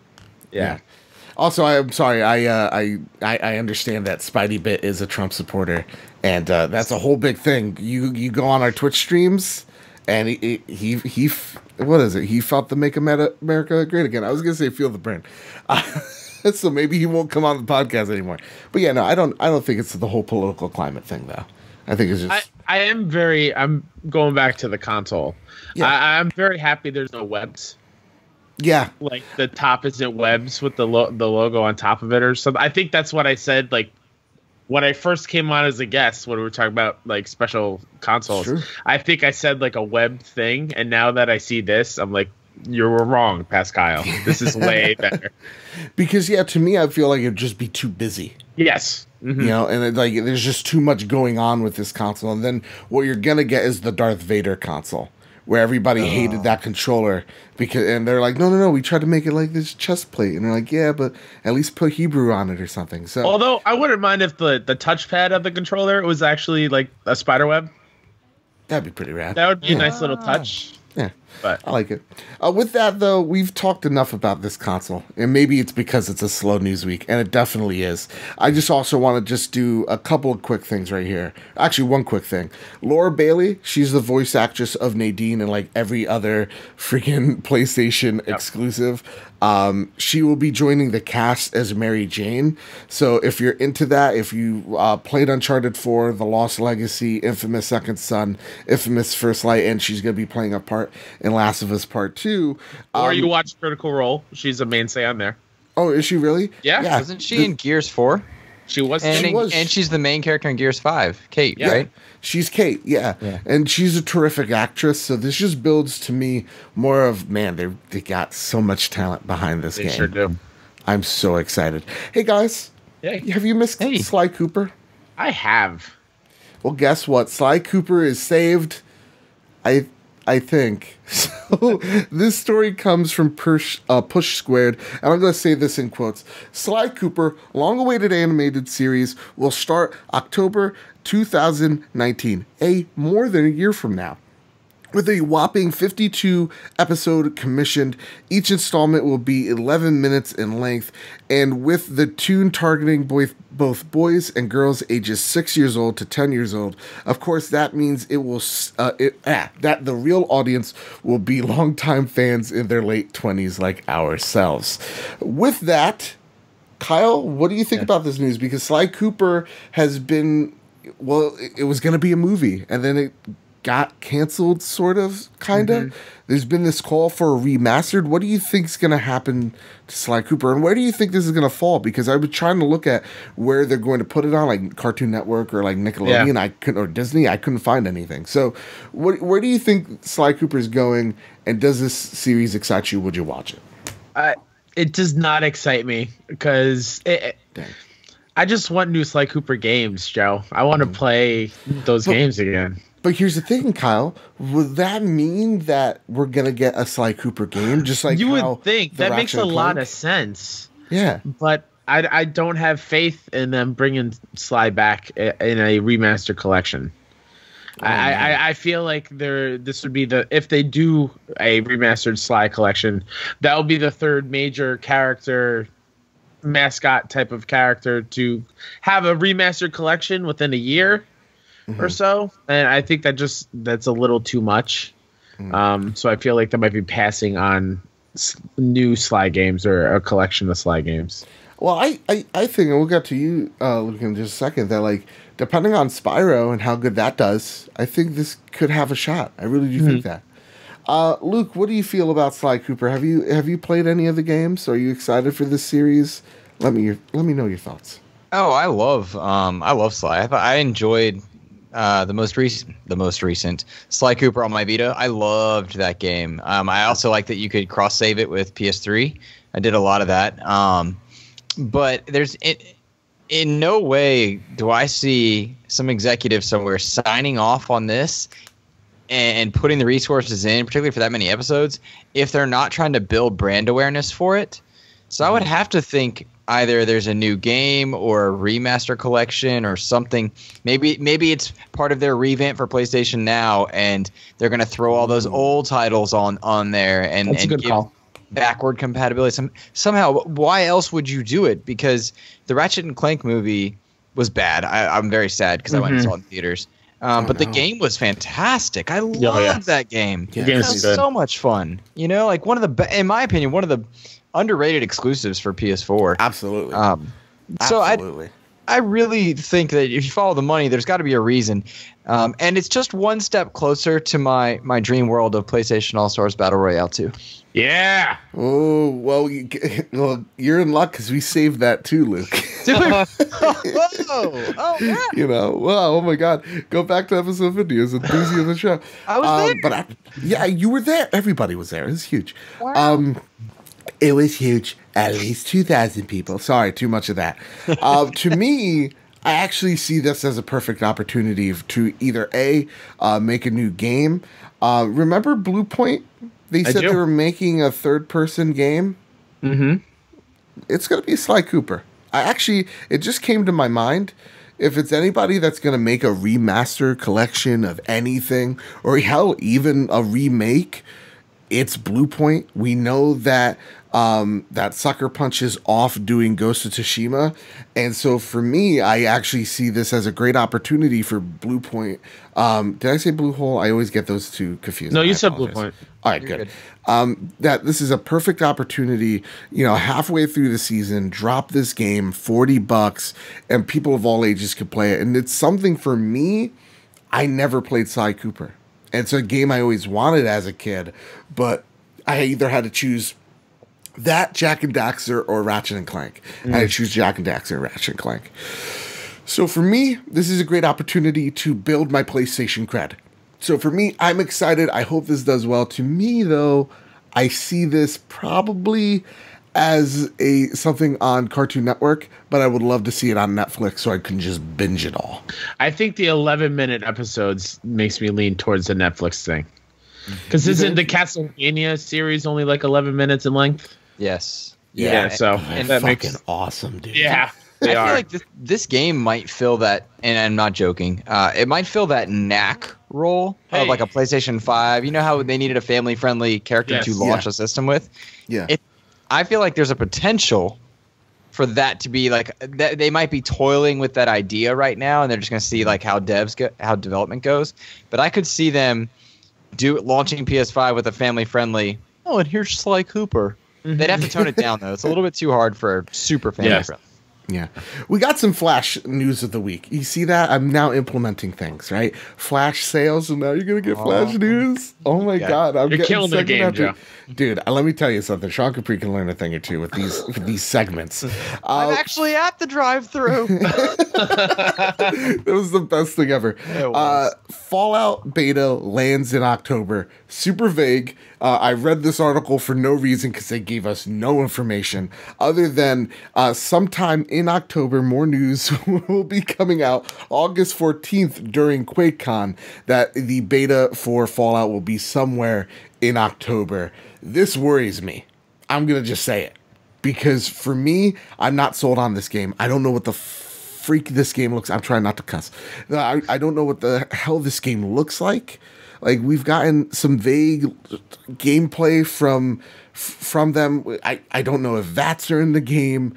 Yeah. Also, I'm sorry. I understand that Spidey Bit is a Trump supporter, and that's a whole big thing. You go on our Twitch streams, and he what is it? He felt the Make America Great Again. I was gonna say feel the brand. So maybe he won't come on the podcast anymore. But yeah, no, I don't think it's the whole political climate thing though. I think it's just. I'm going back to the console. Yeah. I'm very happy there's no webs. Yeah. Like the top isn't webs with the logo on top of it or something. I think that's what I said. Like when I first came on as a guest, when we were talking about like special consoles, I think I said like a web thing. And now that I see this, I'm like, you were wrong, Pascal. This is way better. Because to me, I feel like it'd just be too busy. Yes. Mm-hmm. You know, and there's just too much going on with this console. And then what you're gonna get is the Darth Vader console, where everybody hated that controller and they're like, no, we tried to make it like this chest plate, and they're like, yeah, but at least put Hebrew on it or something. So, although I wouldn't mind if the touchpad of the controller was actually like a spider web. That'd be pretty rad. That would be a nice little touch. Yeah, but I like it. With that, though, we've talked enough about this console, and maybe it's because it's a slow news week, and it definitely is. I just also want to just do a couple of quick things right here. Actually, one quick thing. Laura Bailey, she's the voice actress of Nadine and like every other freaking PlayStation exclusive. She will be joining the cast as Mary Jane. So if you're into that, if you played Uncharted 4, The Lost Legacy, Infamous Second Son, Infamous First Light, and she's going to be playing a part in Last of Us Part 2. Or you watch Critical Role. She's a mainstay on there. Oh, is she really? Yeah. Wasn't she in Gears 4? She was. And she's the main character in Gears 5. Kate, right? She's Kate, yeah. And she's a terrific actress, so this just builds to me more of, man, they got so much talent behind this game. They sure do. I'm so excited. Hey, guys. Have you missed Sly Cooper? I have. Well, guess what? Sly Cooper is saved. I think. So this story comes from Push Squared, and I'm going to say this in quotes. Sly Cooper, long-awaited animated series, will start October 2019, more than a year from now. With a whopping 52 episode commissioned, each installment will be 11 minutes in length, and with the tune targeting both boys and girls ages 6 years old to 10 years old. Of course, that means it will that the real audience will be longtime fans in their late 20s like ourselves. With that, Kyle, what do you think about this news? Because Sly Cooper has been, well, it was going to be a movie, and then it got canceled, sort of, kind of. There's been this call for a remastered. What do you think is going to happen to Sly Cooper, and where do you think this is going to fall? Because I was trying to look at where they're going to put it on, like Cartoon Network or like Nickelodeon, or Disney. I couldn't find anything. So, where do you think Sly Cooper is going, and does this series excite you? Would you watch it? It does not excite me because I just want new Sly Cooper games, Joe. I want to play those games again. But here's the thing, Kyle. Would that mean that we're gonna get a Sly Cooper game? Just like you would think. That makes a lot of sense. Yeah. But I don't have faith in them bringing Sly back in a remaster collection. I feel like this would be if they do a remastered Sly collection, that will be the third major character, mascot type of character to have a remastered collection within a year or so, and I think that's a little too much. So I feel like they might be passing on new Sly games or a collection of Sly games. Well, I think, and we'll get to you, Luke, in just a second, that like depending on Spyro and how good that does, I think this could have a shot. I really do think that. Luke, what do you feel about Sly Cooper? Have you played any of the games? Are you excited for this series? Let me know your thoughts. Oh, I love Sly. I enjoyed the most recent Sly Cooper on my Vita. I loved that game. I also like that you could cross save it with PS3. I did a lot of that. But there's in no way do I see some executive somewhere signing off on this and putting the resources in, particularly for that many episodes, if they're not trying to build brand awareness for it. So I would have to think either there's a new game or a remaster collection or something. Maybe it's part of their revamp for PlayStation Now, and they're going to throw all those old titles on there and give backward compatibility. Somehow, why else would you do it? Because the Ratchet and Clank movie was bad. I'm very sad because I went and saw it in theaters. But the game was fantastic. I loved that game. Yeah. It was so much fun. You know, like in my opinion, one of the underrated exclusives for PS4. Absolutely. So Absolutely. I really think that if you follow the money, there's got to be a reason. And it's just one step closer to my dream world of PlayStation All-Stars Battle Royale 2. Yeah. Oh, well, you're in luck because we saved that too, Luke. Oh, yeah. You know, well, oh my God. Go back to episode 50. It was a doozy of the show. I was there. Yeah, you were there. Everybody was there. It was huge. Wow. It was huge. At least 2,000 people. Sorry, too much of that. To me, I actually see this as a perfect opportunity to either make a new game. Remember Bluepoint? They said they were making a third-person game. Mm-hmm. It's going to be Sly Cooper. It just came to my mind. If it's anybody that's going to make a remaster collection of anything, or hell, even a remake, it's Bluepoint. We know that that Sucker Punch is off doing Ghost of Tsushima, and so for me, I actually see this as a great opportunity for Bluepoint. Did I say Blue Hole? I always get those two confused. No, you said Bluepoint. All right, good. That this is a perfect opportunity. You know, halfway through the season, drop this game, $40, and people of all ages can play it. And it's something for me. I never played Sly Cooper. And it's a game I always wanted as a kid, but I either had to choose that, Jak and Daxter, or Ratchet and Clank. I had to choose Jak and Daxter or Ratchet and Clank. So for me, this is a great opportunity to build my PlayStation cred. So for me, I'm excited. I hope this does well. To me, though, I see this probably as something on Cartoon Network, but I would love to see it on Netflix so I can just binge it all. I think the 11-minute episodes makes me lean towards the Netflix thing. Because isn't the Castlevania series only like 11 minutes in length? Yes. Yeah, so and that fucking makes awesome, dude. Yeah, I feel like this game might fill that, and I'm not joking, it might fill that knack role of like a PlayStation 5. You know how they needed a family-friendly character to launch a system with? Yeah. I feel like there's a potential for that to be like that. They might be toiling with that idea right now, and they're just going to see like how development goes. But I could see them launching PS5 with a family-friendly. Oh, and here's Sly Cooper. They'd have to tone it down though. It's a little bit too hard for super family-friendly. Yeah. We got some Flash news of the week. You see that? I'm now implementing things, right? Flash sales, and now you're going to get Flash news? Oh my God. You're killing the game, Joe. Dude, let me tell you something. Sean Capri can learn a thing or two with these segments. I'm actually at the drive-thru. It was the best thing ever. Fallout beta lands in October. Super vague. I read this article for no reason because they gave us no information other than sometime in October, more news will be coming out August 14th during QuakeCon that the beta for Fallout will be somewhere in October. This worries me. I'm going to just say it. Because for me, I'm not sold on this game. I don't know what the freak this game looks. I'm trying not to cuss. I don't know what the hell this game looks like. Like, we've gotten some vague gameplay from them. I don't know if VATs are in the game.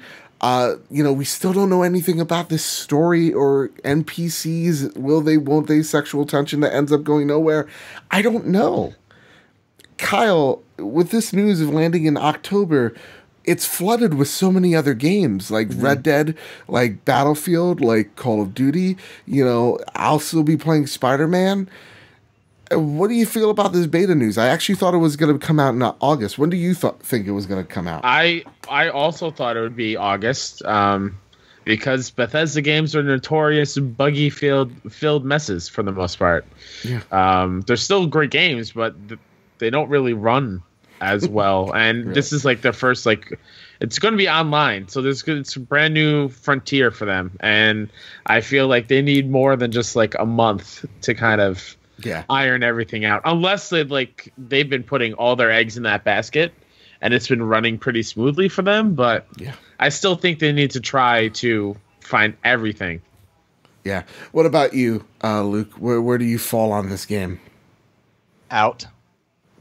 We still don't know anything about this story or NPCs. Won't they? Sexual tension that ends up going nowhere. I don't know. Kyle, with this news of landing in October, it's flooded with so many other games like Red Dead, like Battlefield, like Call of Duty. I'll still be playing Spider-Man. What do you feel about this beta news? I actually thought it was going to come out in August. When do you think it was going to come out? I also thought it would be August, because Bethesda games are notorious buggy filled messes for the most part. Yeah. They're still great games, but they don't really run as well. And Really? this is like their first it's going to be online, so it's a brand new frontier for them. And I feel like they need more than just like a month to kind of iron everything out, unless they've been putting all their eggs in that basket and it's been running pretty smoothly for them. But I still think they need to try to find everything. Yeah. What about you, Luke? Where do you fall on this game? Out.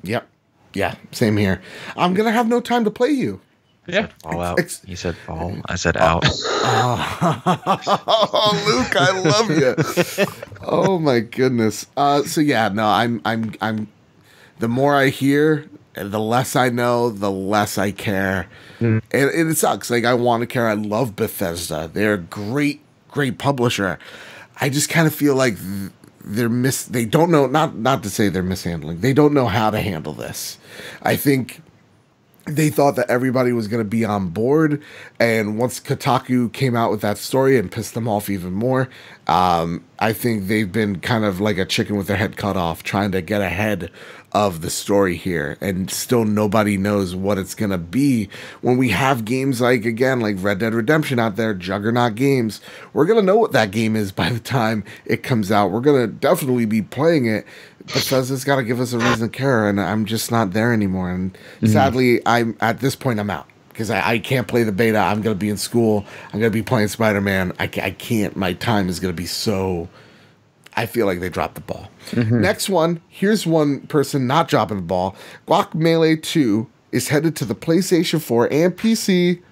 Yep. Yeah, same here. I'm going to have no time to play you. Yeah. Fall out. He said fall. I said out. Oh, Luke, I love you. Oh my goodness. So yeah, no, I'm the more I hear, the less I know, the less I care. And it sucks. Like, I want to care. I love Bethesda. They're a great publisher. I just kind of feel like they don't know, not to say they're mishandling. They don't know how to handle this. I think they thought that everybody was going to be on board, and once Kotaku came out with that story and pissed them off even more, I think they've been kind of like a chicken with their head cut off, trying to get ahead of the story here, and still nobody knows what it's going to be. When we have games like Red Dead Redemption out there, juggernaut games, we're going to know what that game is by the time it comes out. We're going to definitely be playing it. Bethesda's got to give us a reason to care, and I'm just not there anymore. And sadly, I'm at this point, I'm out, because I can't play the beta. I'm going to be in school. I'm going to be playing Spider-Man. I can't. My time is going to be so... I feel like they dropped the ball. Next one, here's one person not dropping the ball. Guacamelee 2 is headed to the PlayStation 4 and PC.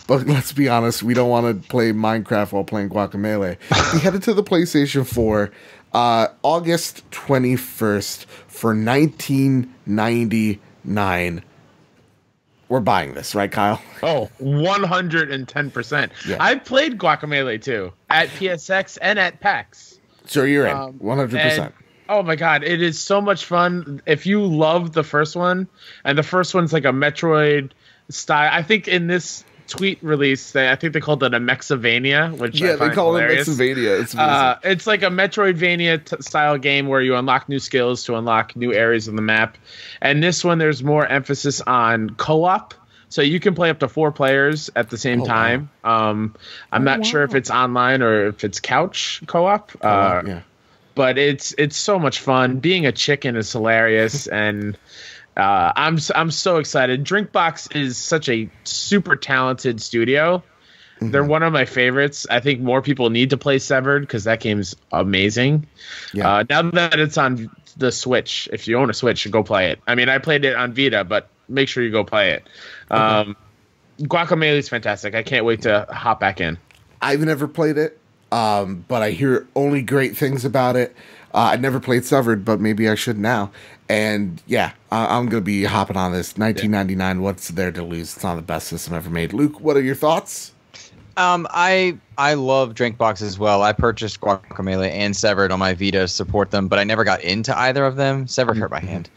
But let's be honest, we don't want to play Minecraft while playing Guacamelee. He headed to the PlayStation 4 August 21st for $19.99. We're buying this, right, Kyle? Oh, 110%. Yeah. I played Guacamelee 2 at PSX and at PAX. So you're in, 100%. Oh my god, it is so much fun. If you love the first one, and the first one's like a Metroid style, I think in this tweet release, I think they called it a Mexavania, which I find they call hilarious. it Mexavania. It's amazing. It's like a Metroidvania style game where you unlock new skills to unlock new areas of the map. And this one, there's more emphasis on co-op. So you can play up to 4 players at the same time. Wow. I'm not sure if it's online or if it's couch co-op. But it's so much fun. Being a chicken is hilarious, and I'm so excited. Drinkbox is such a super talented studio. They're one of my favorites. I think more people need to play Severed because that game's amazing. Now that it's on the Switch, if you own a Switch, go play it. I mean, I played it on Vita, but make sure you go play it. Guacamelee is fantastic. I can't wait to hop back in. I've never played it, but I hear only great things about it. I never played Severed, but maybe I should now. And yeah, I'm going to be hopping on this. $19.99, what's there to lose? It's not the best system ever made. Luke, what are your thoughts? I love Drinkbox as well. I purchased Guacamelee and Severed on my Vita to support them, but I never got into either of them. Severed hurt my hand.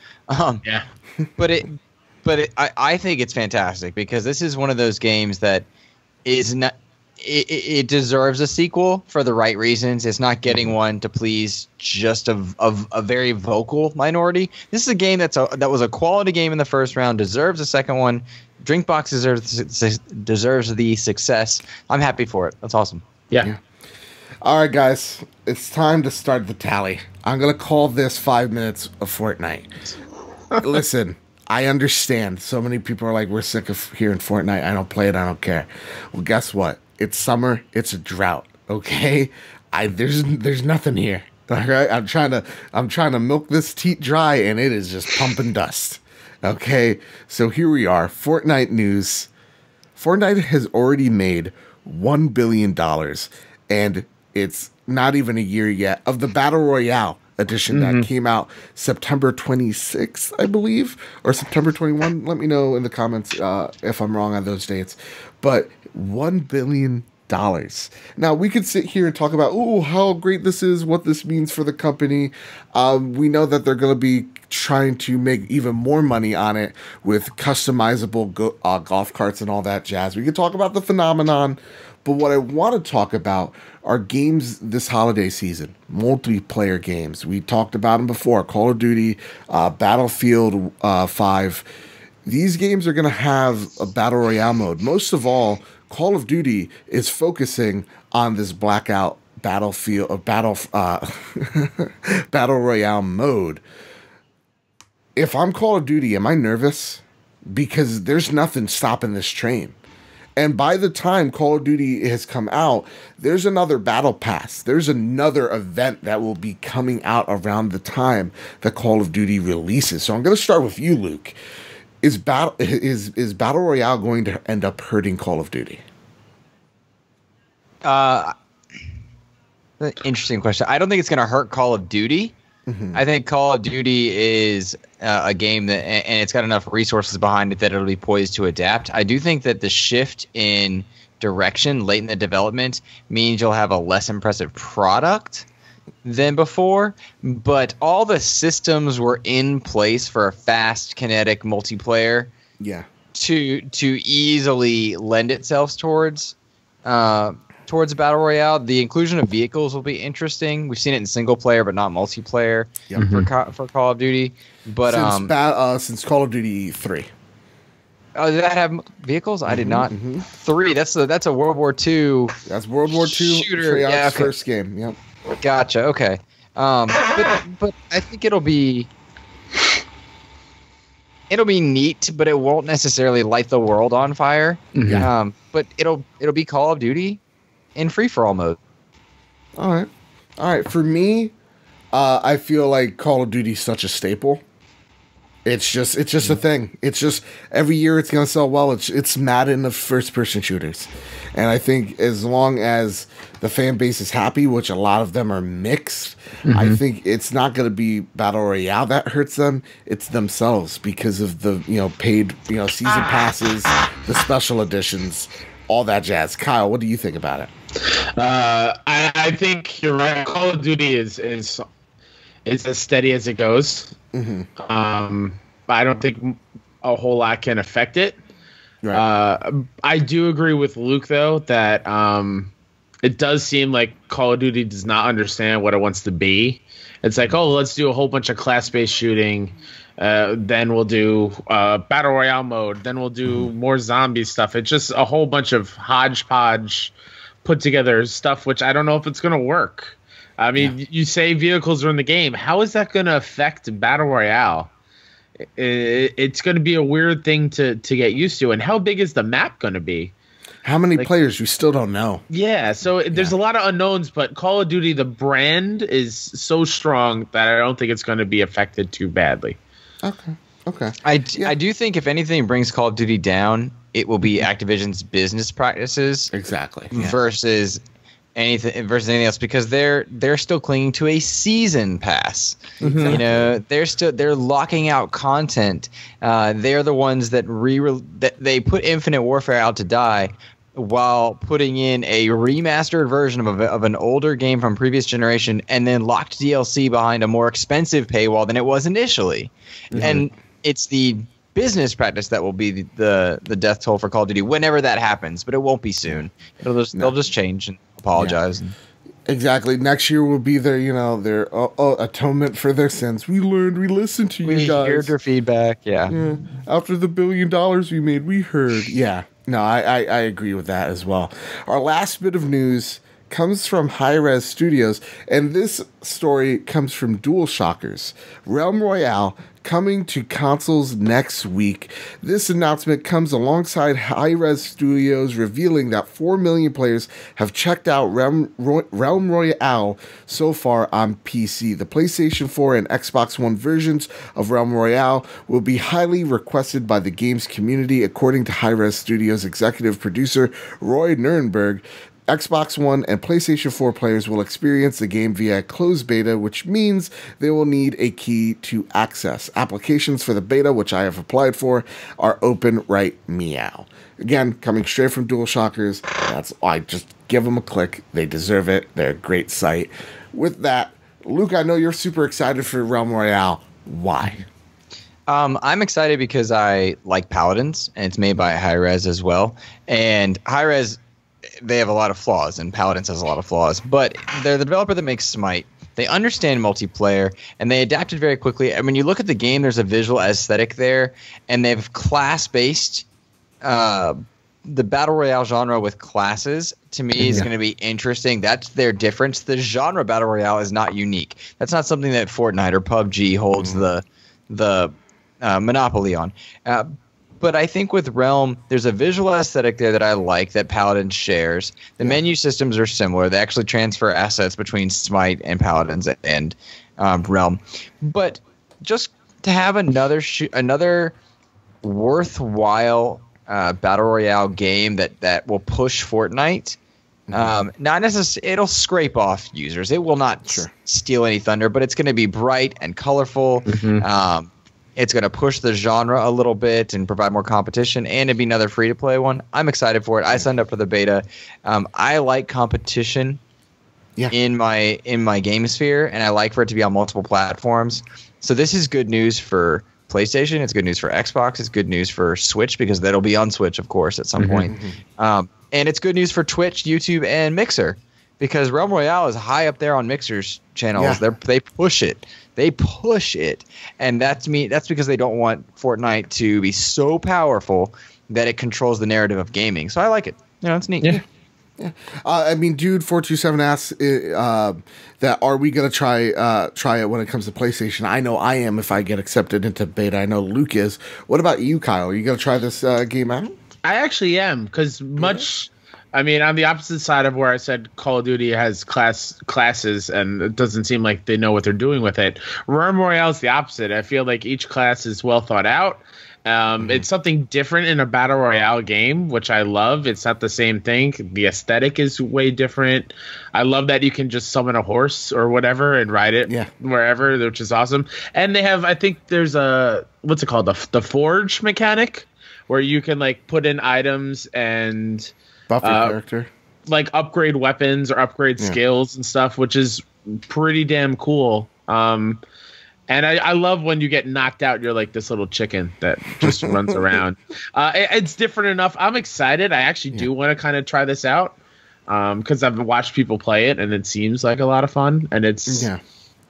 But I think it's fantastic because this is one of those games that is not. It deserves a sequel for the right reasons. It's not getting one to please just a very vocal minority. This is a game that was a quality game in the first round, deserves a second one. Drinkbox deserves the success. I'm happy for it. That's awesome. Yeah. All right, guys. It's time to start the tally. I'm going to call this 5 minutes of Fortnite. Listen, I understand. So many people are like, we're sick of hearing Fortnite. I don't play it. I don't care. Well, guess what? It's summer. It's a drought. Okay, there's nothing here. All right, I'm trying to milk this teat dry, and it is just pumping dust. Okay, so here we are. Fortnite news. Fortnite has already made $1 billion, and it's not even a year yet of the Battle Royale edition that came out September 26th, I believe, or September 21. Let me know in the comments if I'm wrong on those dates. But $1 billion Now, we could sit here and talk about, oh, how great this is, what this means for the company. We know that they're going to be trying to make even more money on it with customizable golf carts and all that jazz. We could talk about the phenomenon, but what I want to talk about are games this holiday season, multiplayer games. We talked about them before, Call of Duty, Battlefield 5. These games are going to have a Battle Royale mode. Most of all, Call of Duty is focusing on this blackout battle royale mode. If I'm Call of Duty, am I nervous? Because there's nothing stopping this train. And by the time Call of Duty has come out, there's another battle pass. There's another event that will be coming out around the time that Call of Duty releases. So I'm going to start with you, Luke. Is Battle Royale going to end up hurting Call of Duty? Interesting question. I don't think it's going to hurt Call of Duty. Mm-hmm. I think Call of Duty is a game that, and it's got enough resources behind it that it'll be poised to adapt. I do think that the shift in direction late in the development means you'll have a less impressive product than before, but all the systems were in place for a fast, kinetic multiplayer. Yeah. To easily lend itself towards battle royale. The inclusion of vehicles will be interesting. We've seen it in single player, but not multiplayer. Yep. For Call of Duty. But since Call of Duty 3. Oh, did that have vehicles? I did not. 3. That's a World War II. That's World War II shooter. Yeah, okay. First game. Yep. Gotcha. Okay. But I think it'll be neat, but it won't necessarily light the world on fire. Mm-hmm. But it'll be Call of Duty in free for all mode. All right. For me, I feel like Call of Duty is such a staple. It's just a thing. It's just every year it's gonna sell well. It's Madden of first person shooters, and I think as long as the fan base is happy, which a lot of them are mixed, I think it's not gonna be Battle Royale that hurts them. It's themselves because of the paid season passes, the special editions, all that jazz. Kyle, what do you think about it? I think you're right. Call of Duty is as steady as it goes. I don't think a whole lot can affect it. Right. I do agree with Luke, though, that it does seem like Call of Duty does not understand what it wants to be. It's like, oh, let's do a whole bunch of class-based shooting. Then we'll do Battle Royale mode. Then we'll do more zombie stuff. It's just a whole bunch of hodgepodge put together stuff, which I don't know if it's going to work. I mean, you say vehicles are in the game. How is that going to affect Battle Royale? It's going to be a weird thing to get used to. And how big is the map going to be? How many players? We still don't know. Yeah, so there's a lot of unknowns, but Call of Duty, the brand, is so strong that I don't think it's going to be affected too badly. Okay. I do think if anything brings Call of Duty down, it will be Activision's business practices. Exactly. Versus anything else, because they're still clinging to a season pass. They're locking out content. They're the ones that they put Infinite Warfare out to die while putting in a remastered version of an older game from previous generation, and then locked DLC behind a more expensive paywall than it was initially. And it's the business practice that will be the death toll for Call of Duty whenever that happens, but it won't be soon. They'll just change and apologize. Exactly. Next year will be their atonement for their sins. We listened to you guys. We heard your feedback. Yeah. After the $1 billion we made, we heard. Yeah. No, I agree with that as well. Our last bit of news comes from hi-rez Studios, and this story comes from DualShockers. Realm Royale coming to consoles next week. This announcement comes alongside hi-rez Studios revealing that 4 million players have checked out Realm Royale so far on PC. The PlayStation 4 and Xbox One versions of Realm Royale will be highly requested by the games community, according to hi-rez Studios executive producer Roy Nurnberg. Xbox One and PlayStation 4 players will experience the game via closed beta, which means they will need a key to access. Applications for the beta, which I have applied for, are open right meow. Again, coming straight from DualShockers, I just give them a click. They deserve it. They're a great site. With that, Luke, I know you're super excited for Realm Royale. Why? I'm excited because I like Paladins, and it's made by hi-rez as well. And hi-rez, they have a lot of flaws, and Paladins has a lot of flaws. But they're the developer that makes Smite. They understand multiplayer, and they adapted very quickly. And when you look at the game, there's a visual aesthetic there, and they've class-based the Battle Royale genre with classes. To me, is going to be interesting. That's their difference. The genre Battle Royale is not unique. That's not something that Fortnite or PUBG holds the monopoly on. But I think with Realm, there's a visual aesthetic there that I like that Paladins shares. The menu systems are similar. They actually transfer assets between Smite and Paladins and Realm. But just to have another worthwhile Battle Royale game that will push Fortnite, not necessarily, it'll scrape off users. It will not steal any thunder, but it's going to be bright and colorful. It's going to push the genre a little bit and provide more competition, and it'd be another free-to-play one. I'm excited for it. I signed up for the beta. I like competition in my game sphere, and I like for it to be on multiple platforms. So this is good news for PlayStation. It's good news for Xbox. It's good news for Switch, because that'll be on Switch, of course, at some point. And it's good news for Twitch, YouTube, and Mixer, because Realm Royale is high up there on Mixer's channels. They push it. They push it. And that's because they don't want Fortnite to be so powerful that it controls the narrative of gaming. So I like it. It's neat. Yeah. I mean, dude, 427 asks that are we gonna try it when it comes to PlayStation? I know I am if I get accepted into beta. I know Luke is. What about you, Kyle? Are you gonna try this game out? I actually am, because I mean, on the opposite side of where I said Call of Duty has classes, and it doesn't seem like they know what they're doing with it. Realm Royale is the opposite. I feel like each class is well thought out. It's something different in a Battle Royale game, which I love. It's not the same thing. The aesthetic is way different. I love that you can just summon a horse or whatever and ride it wherever, which is awesome. And they have, I think there's what's it called? The Forge mechanic, where you can like put in items and buff your character, like upgrade weapons or upgrade skills and stuff, which is pretty damn cool. And I love when you get knocked out, you're like this little chicken that just runs around. It's different enough. I'm excited. I actually do want to kind of try this out, because I've watched people play it, and it seems like a lot of fun. And it's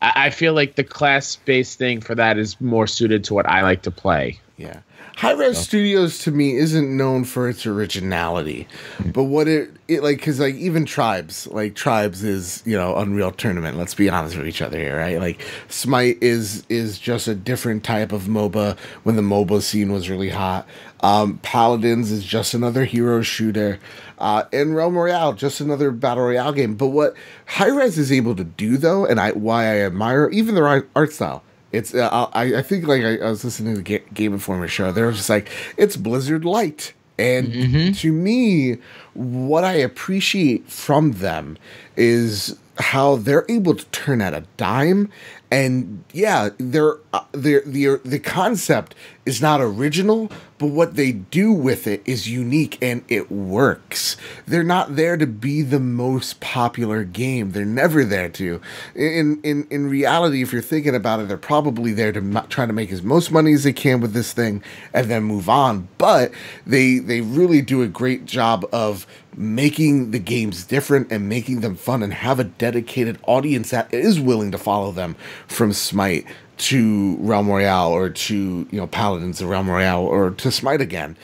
I feel like the class-based thing for that is more suited to what I like to play. Yeah. Hi-Rez Studios to me isn't known for its originality, but what it like, because like even Tribes is Unreal Tournament. Let's be honest with each other here, right? Like Smite is just a different type of MOBA when the MOBA scene was really hot. Paladins is just another hero shooter, and Realm Royale just another battle royale game. But what Hi-Rez is able to do though, and why I admire even their art style. It's I think like I was listening to the Game Informer show. They were just like, it's Blizzard Light. And to me, what I appreciate from them is how they're able to turn at a dime. And yeah, the concept is not original, but what they do with it is unique and it works. They're not there to be the most popular game. They're never there to. In reality, if you're thinking about it, they're probably there to try to make as most money as they can with this thing and then move on. But they really do a great job of making the games different and making them fun and have a dedicated audience that is willing to follow them from Smite to Realm Royale, or to Paladins to Realm Royale, or to Smite again.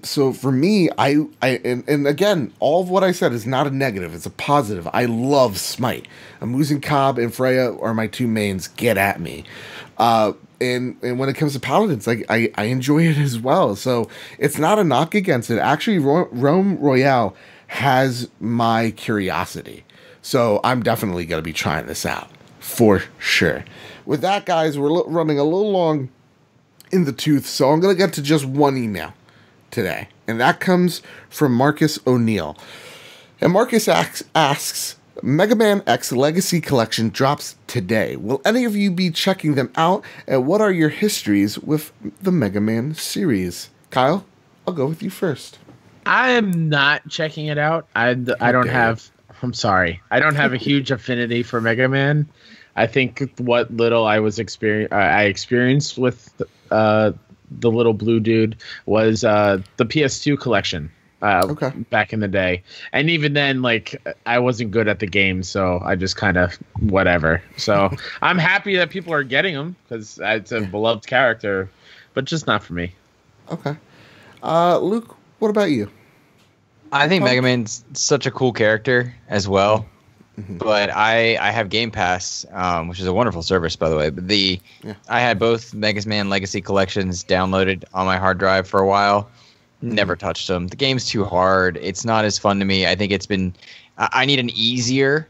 So for me, and again, all of what I said is not a negative, it's a positive. I love Smite. I'm losing Cobb and Freya are my two mains. Get at me. And when it comes to Paladins, like I enjoy it as well. So it's not a knock against it. Actually, Realm Royale has my curiosity. So I'm definitely going to be trying this out for sure. With that, guys, we're running a little long in the tooth, so I'm going to get to just one email today. And that comes from Marcus O'Neill. And Marcus asks, Mega Man X Legacy Collection drops today. Will any of you be checking them out? And what are your histories with the Mega Man series? Kyle, I'll go with you first. I am not checking it out. I don't have. I'm sorry. I don't have a huge affinity for Mega Man. I think what little I experienced with the little blue dude was the PS2 collection. Back in the day, and even then, like, I wasn't good at the game, so I just kind of whatever. So I'm happy that people are getting them because it's a beloved character, but just not for me. Okay, Luke, what about you? I think Mega Man's such a cool character as well, but I have Game Pass, which is a wonderful service, by the way. But I had both Mega Man Legacy collections downloaded on my hard drive for a while. Never touched them. The game's too hard. It's not as fun to me. I think I need an easier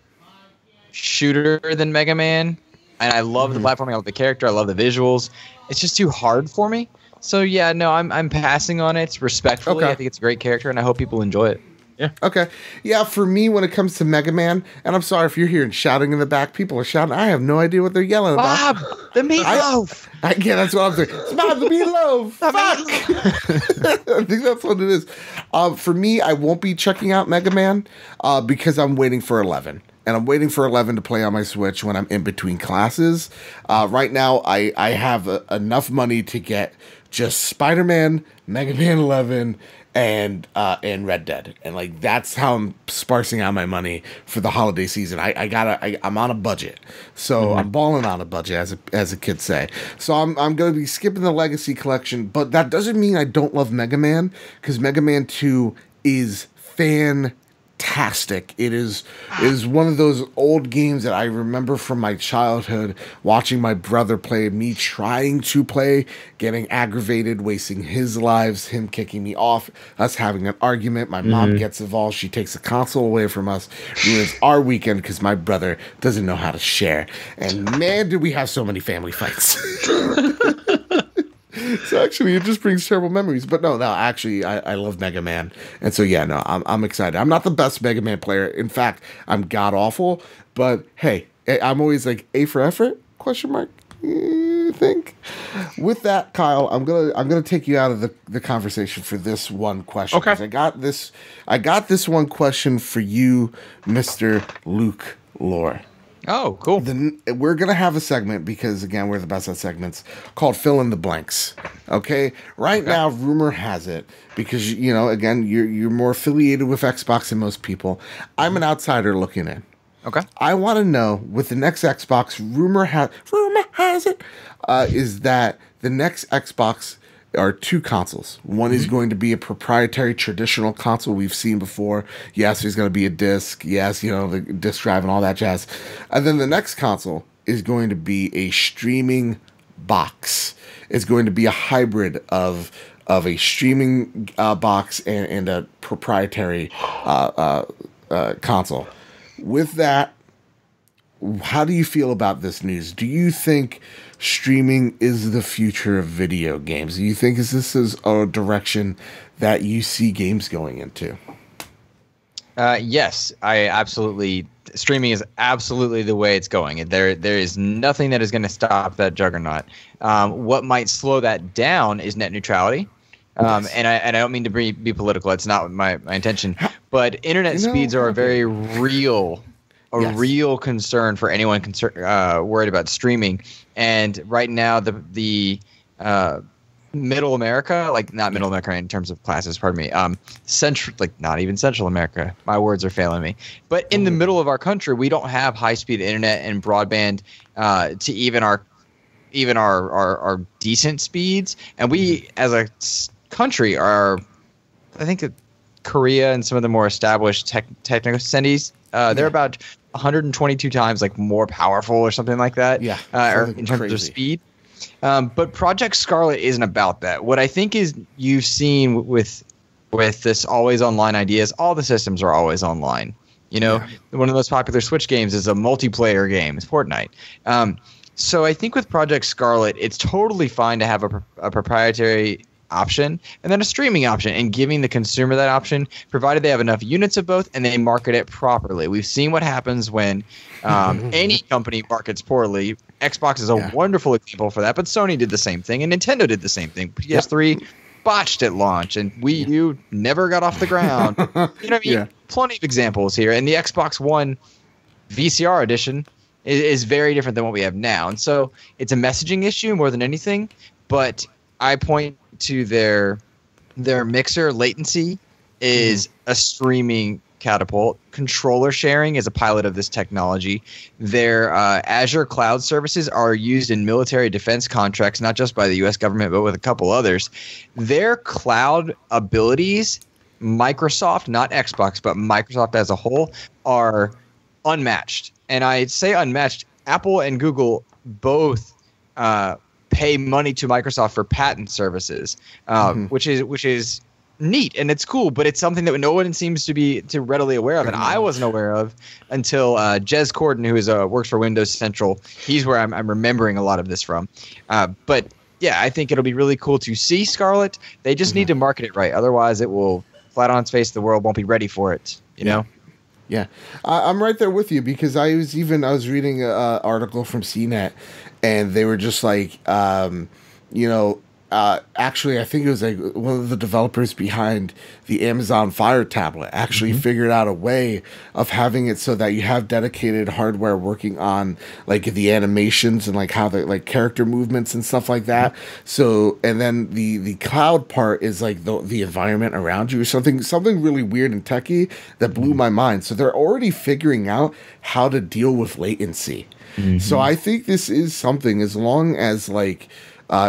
shooter than Mega Man. And I love the platforming. I love the character. I love the visuals. It's just too hard for me. So yeah, no, I'm passing on it respectfully. I think it's a great character, and I hope people enjoy it. Yeah. Okay. Yeah, for me, when it comes to Mega Man, and I'm sorry if you're hearing shouting in the back, people are shouting. I have no idea what they're yelling about. Bob, the meatloaf. Yeah, that's what I'm saying. It's Bob, the meatloaf. Fuck. I think that's what it is. For me, I won't be checking out Mega Man because I'm waiting for 11. And I'm waiting for 11 to play on my Switch when I'm in between classes. Right now, I have enough money to get just Spider-Man, Mega Man 11, and Red Dead, and like that's how I'm sparsing out my money for the holiday season. I'm on a budget, so I'm balling on a budget, as a kid say. So I'm gonna be skipping the Legacy collection, but that doesn't mean I don't love Mega Man, because Mega Man 2 is fantastic. It is one of those old games that I remember from my childhood, watching my brother play, me trying to play, getting aggravated, wasting his lives, him kicking me off, us having an argument. My mom gets involved. She takes the console away from us, ruins our weekend because my brother doesn't know how to share. And man, did we have so many family fights. So actually, it just brings terrible memories. But no, actually, I love Mega Man, and so yeah, no, I'm excited. I'm not the best Mega Man player. In fact, I'm god awful. But hey, I'm always like A for effort? Question mark. I think. With that, Kyle, I'm gonna take you out of the conversation for this one question. Okay. I got this one question for you, Mr. Luke Lore. Oh, cool. We're going to have a segment, because, again, we're the best at segments, called Fill in the Blanks. Okay? Right now, rumor has it, because, you know, again, you're more affiliated with Xbox than most people. I'm an outsider looking in. Okay. I want to know, with the next Xbox, rumor has it, is that the next Xbox are two consoles. One is going to be a proprietary traditional console we've seen before. Yes, there's going to be a disc. Yes, you know, the disc drive and all that jazz. And then the next console is going to be a streaming box. It's going to be a hybrid of a streaming box and a proprietary console. With that, how do you feel about this news? Do you think streaming is the future of video games? Do you think this is a direction that you see games going into? Yes, streaming is absolutely the way it's going. There is nothing that is going to stop that juggernaut. What might slow that down is net neutrality. Yes. And I don't mean to be political. It's not my intention. But internet speeds are a very real concern for anyone worried about streaming. And right now, the middle America, like not middle America in terms of classes, pardon me, not even Central America. My words are failing me. But in the middle of our country, we don't have high-speed internet and broadband to even our decent speeds. And we, as a country, are, I think, Korea and some of the more established technical cities, they're about 122 times like more powerful or something like that. Yeah, or in terms of speed. But Project Scarlet isn't about that. What I think is you've seen with this always online ideas, all the systems are always online. You know, one of the most popular Switch games is a multiplayer game. It's Fortnite. So I think with Project Scarlet, it's totally fine to have a proprietary option and then a streaming option, and giving the consumer that option, provided they have enough units of both and they market it properly. We've seen what happens when any company markets poorly. Xbox is a wonderful example for that, but Sony did the same thing, and Nintendo did the same thing. PS3 botched at launch, and Wii U never got off the ground. You know what I mean? Yeah. Plenty of examples here, and the Xbox One VCR edition is very different than what we have now, and so it's a messaging issue more than anything. But I point to their mixer latency is a streaming catapult. Controller sharing is a pilot of this technology. Their Azure cloud services are used in military defense contracts, not just by the U.S. government, but with a couple others. Their cloud abilities, Microsoft, not Xbox, but Microsoft as a whole, are unmatched. And I say unmatched. Apple and Google both pay money to Microsoft for patent services, which is neat, and it's cool, but it's something that no one seems to be readily aware of, and I wasn't aware of until Jez Corden, who works for Windows Central. He's where I'm remembering a lot of this from. But yeah, I think it'll be really cool to see Scarlet. They just need to market it right, otherwise it will flat on its face. The world won't be ready for it. You know. Yeah, I'm right there with you, because I was reading an article from CNET, and they were just like, actually, I think it was like one of the developers behind the Amazon Fire tablet actually figured out a way of having it so that you have dedicated hardware working on like the animations and like how the like character movements and stuff like that. So, and then the cloud part is like the environment around you, or something really weird and techy that blew my mind. So they're already figuring out how to deal with latency. So I think this is something, as long as like,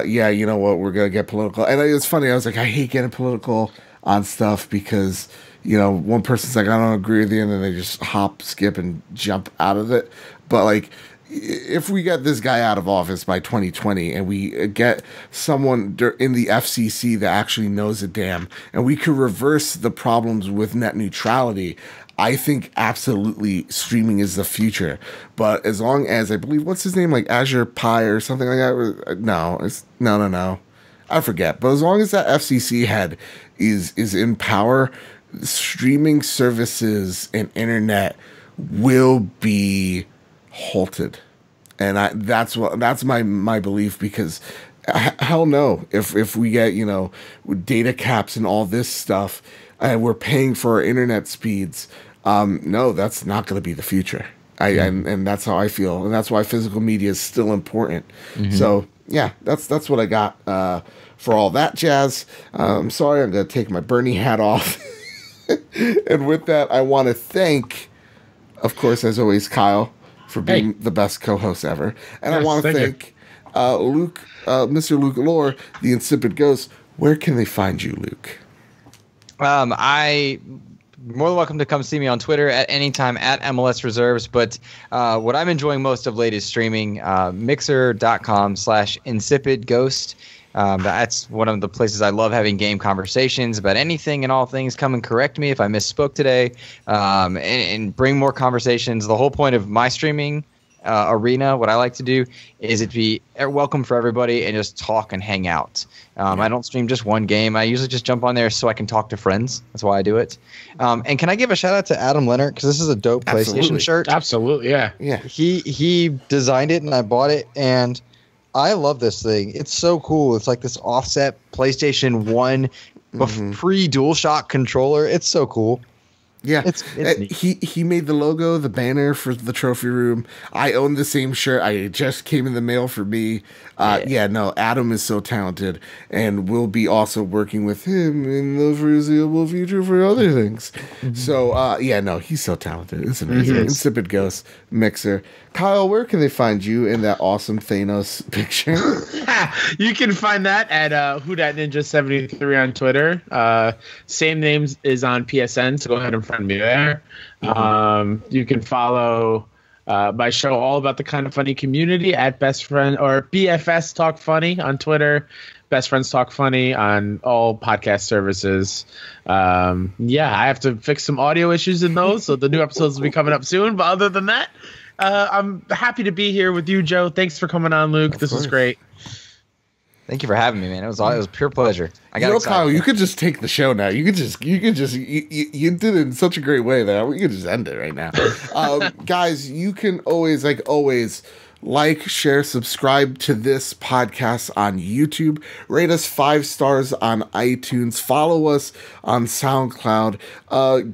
you know what, we're going to get political. And it's funny, I was like, I hate getting political on stuff because, you know, one person's like, I don't agree with you, and then they just hop, skip, and jump out of it. But, like, if we get this guy out of office by 2020 and we get someone in the FCC that actually knows a damn, and we could reverse the problems with net neutrality, I think absolutely streaming is the future. But as long as, I believe, what's his name, like Azure Pi or something like that? No. I forget. But as long as that FCC head is in power, streaming services and internet will be halted. And that's my belief, because hell no, if we get, you know, data caps and all this stuff, and we're paying for our internet speeds, no, that's not going to be the future. And that's how I feel, and that's why physical media is still important. So yeah, that's what I got for all that jazz. I'm sorry, I'm going to take my Bernie hat off. And with that, I want to thank, of course, as always, Kyle, for being the best co-host ever. And I want to thank Luke, Mr. Luke Lore, the Insipid Ghost. Where can they find you, Luke? More than welcome to come see me on Twitter at any time at MLS Reserves. But what I'm enjoying most of late is streaming. Mixer.com/InsipidGhost. That's one of the places I love having game conversations about anything and all things. Come and correct me if I misspoke today, and bring more conversations. The whole point of my streaming arena, what I like to do, is it be welcome for everybody and just talk and hang out. I don't stream just one game. I usually just jump on there so I can talk to friends. That's why I do it. And can I give a shout out to Adam Leonard, because this is a dope PlayStation shirt. Absolutely, yeah. He designed it and I bought it, and I love this thing. It's so cool. It's like this offset PlayStation 1 pre-DualShock controller. It's so cool. Yeah, it's he made the logo, the banner for the trophy room. I own the same shirt. I just came in the mail for me. Adam is so talented, and we'll be also working with him in the foreseeable future for other things. So he's so talented. It's amazing. Insipid Ghost, Mixer. Kyle, where can they find you in that awesome Thanos picture? You can find that at WhoDatNinja73 on Twitter. Same names is on PSN, so go ahead and friend me there. You can follow my show all about the Kind of Funny community at Best Friend or BFS Talk Funny on Twitter. Best Friends Talk Funny on all podcast services. I have to fix some audio issues in those, so the new episodes will be coming up soon. But other than that, I'm happy to be here with you, Joe. Thanks for coming on, Luke. This was great. Thank you for having me, man. It was pure pleasure. I got excited. Kyle, you could just take the show now. You did it in such a great way that we could just end it right now. Guys, you can always, like always, like, share, subscribe to this podcast on YouTube. Rate us 5 stars on iTunes. Follow us on SoundCloud.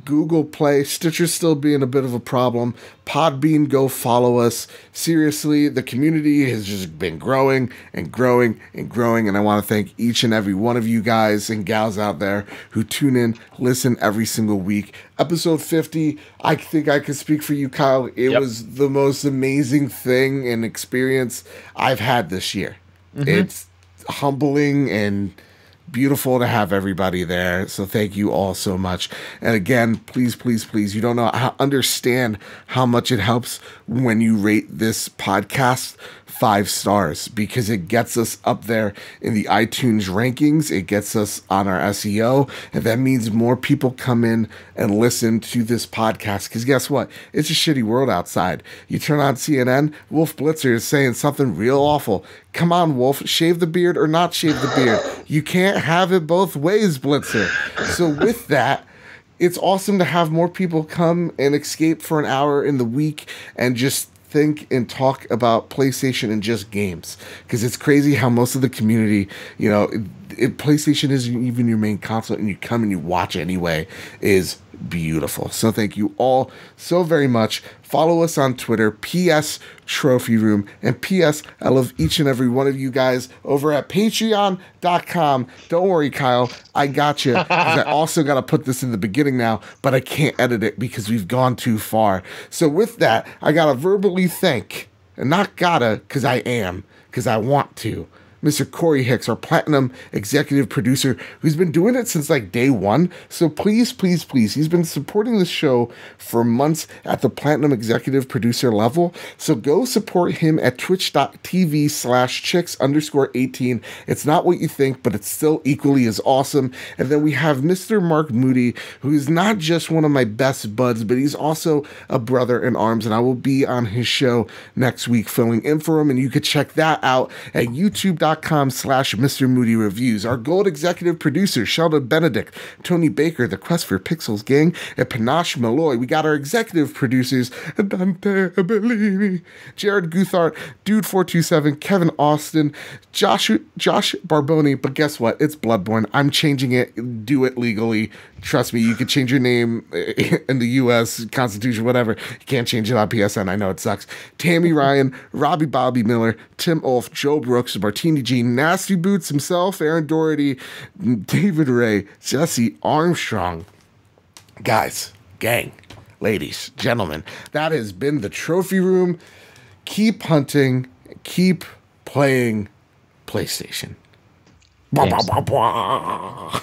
Google Play. Stitcher's still being a bit of a problem. Podbean, go follow us. Seriously, the community has just been growing and growing and growing, and I want to thank each and every one of you guys and gals out there who tune in, listen every single week. Episode 50, I think I can speak for you, Kyle. It was the most amazing thing and experience I've had this year. It's humbling and beautiful to have everybody there. So thank you all so much. And again, please, please, please, you don't know understand how much it helps when you rate this podcast 5 stars, because it gets us up there in the iTunes rankings. It gets us on our SEO, and that means more people come in and listen to this podcast. Because guess what? It's a shitty world outside. You turn on CNN, Wolf Blitzer is saying something real awful. Come on, Wolf, shave the beard or not shave the beard. You can't have it both ways, Blitzer. So with that, it's awesome to have more people come and escape for an hour in the week and just think and talk about PlayStation and just games, because it's crazy how most of the community, PlayStation isn't even your main console, and you come and you watch anyway, is beautiful. So thank you all so very much. Follow us on Twitter, PS Trophy Room, and PS, I love each and every one of you guys over at patreon.com. Don't worry, Kyle, I got you. I also got to put this in the beginning now, but I can't edit it because we've gone too far. So with that, I got to verbally thank, and not gotta, because I am, because I want to, Mr. Corey Hicks, our platinum executive producer, who's been doing it since like day one. So please, please, please, he's been supporting the show for months at the platinum executive producer level. So go support him at twitch.tv/chicks_18. It's not what you think, but it's still equally as awesome. And then we have Mr. Mark Moody, who is not just one of my best buds, but he's also a brother in arms. And I will be on his show next week filling in for him. And you could check that out at youtube.com/Mr. Moody Reviews. Our gold executive producers, Sheldon Benedict, Tony Baker, the Quest for Pixels gang, and Panache Malloy. We got our executive producers, Dante Bellini, Jared Guthart, Dude427, Kevin Austin, Josh Barboni. But guess what? It's Bloodborne. I'm changing it. Do it legally. Trust me, you could change your name in the U.S. Constitution, whatever. You can't change it on PSN. I know it sucks. Tammy Ryan, Robbie Bobby Miller, Tim Ulf, Joe Brooks, Martini G, Nasty Boots himself, Aaron Doherty, David Ray, Jesse Armstrong. Guys, gang, ladies, gentlemen, that has been the Trophy Room. Keep hunting, keep playing PlayStation. Blah, blah, blah, blah.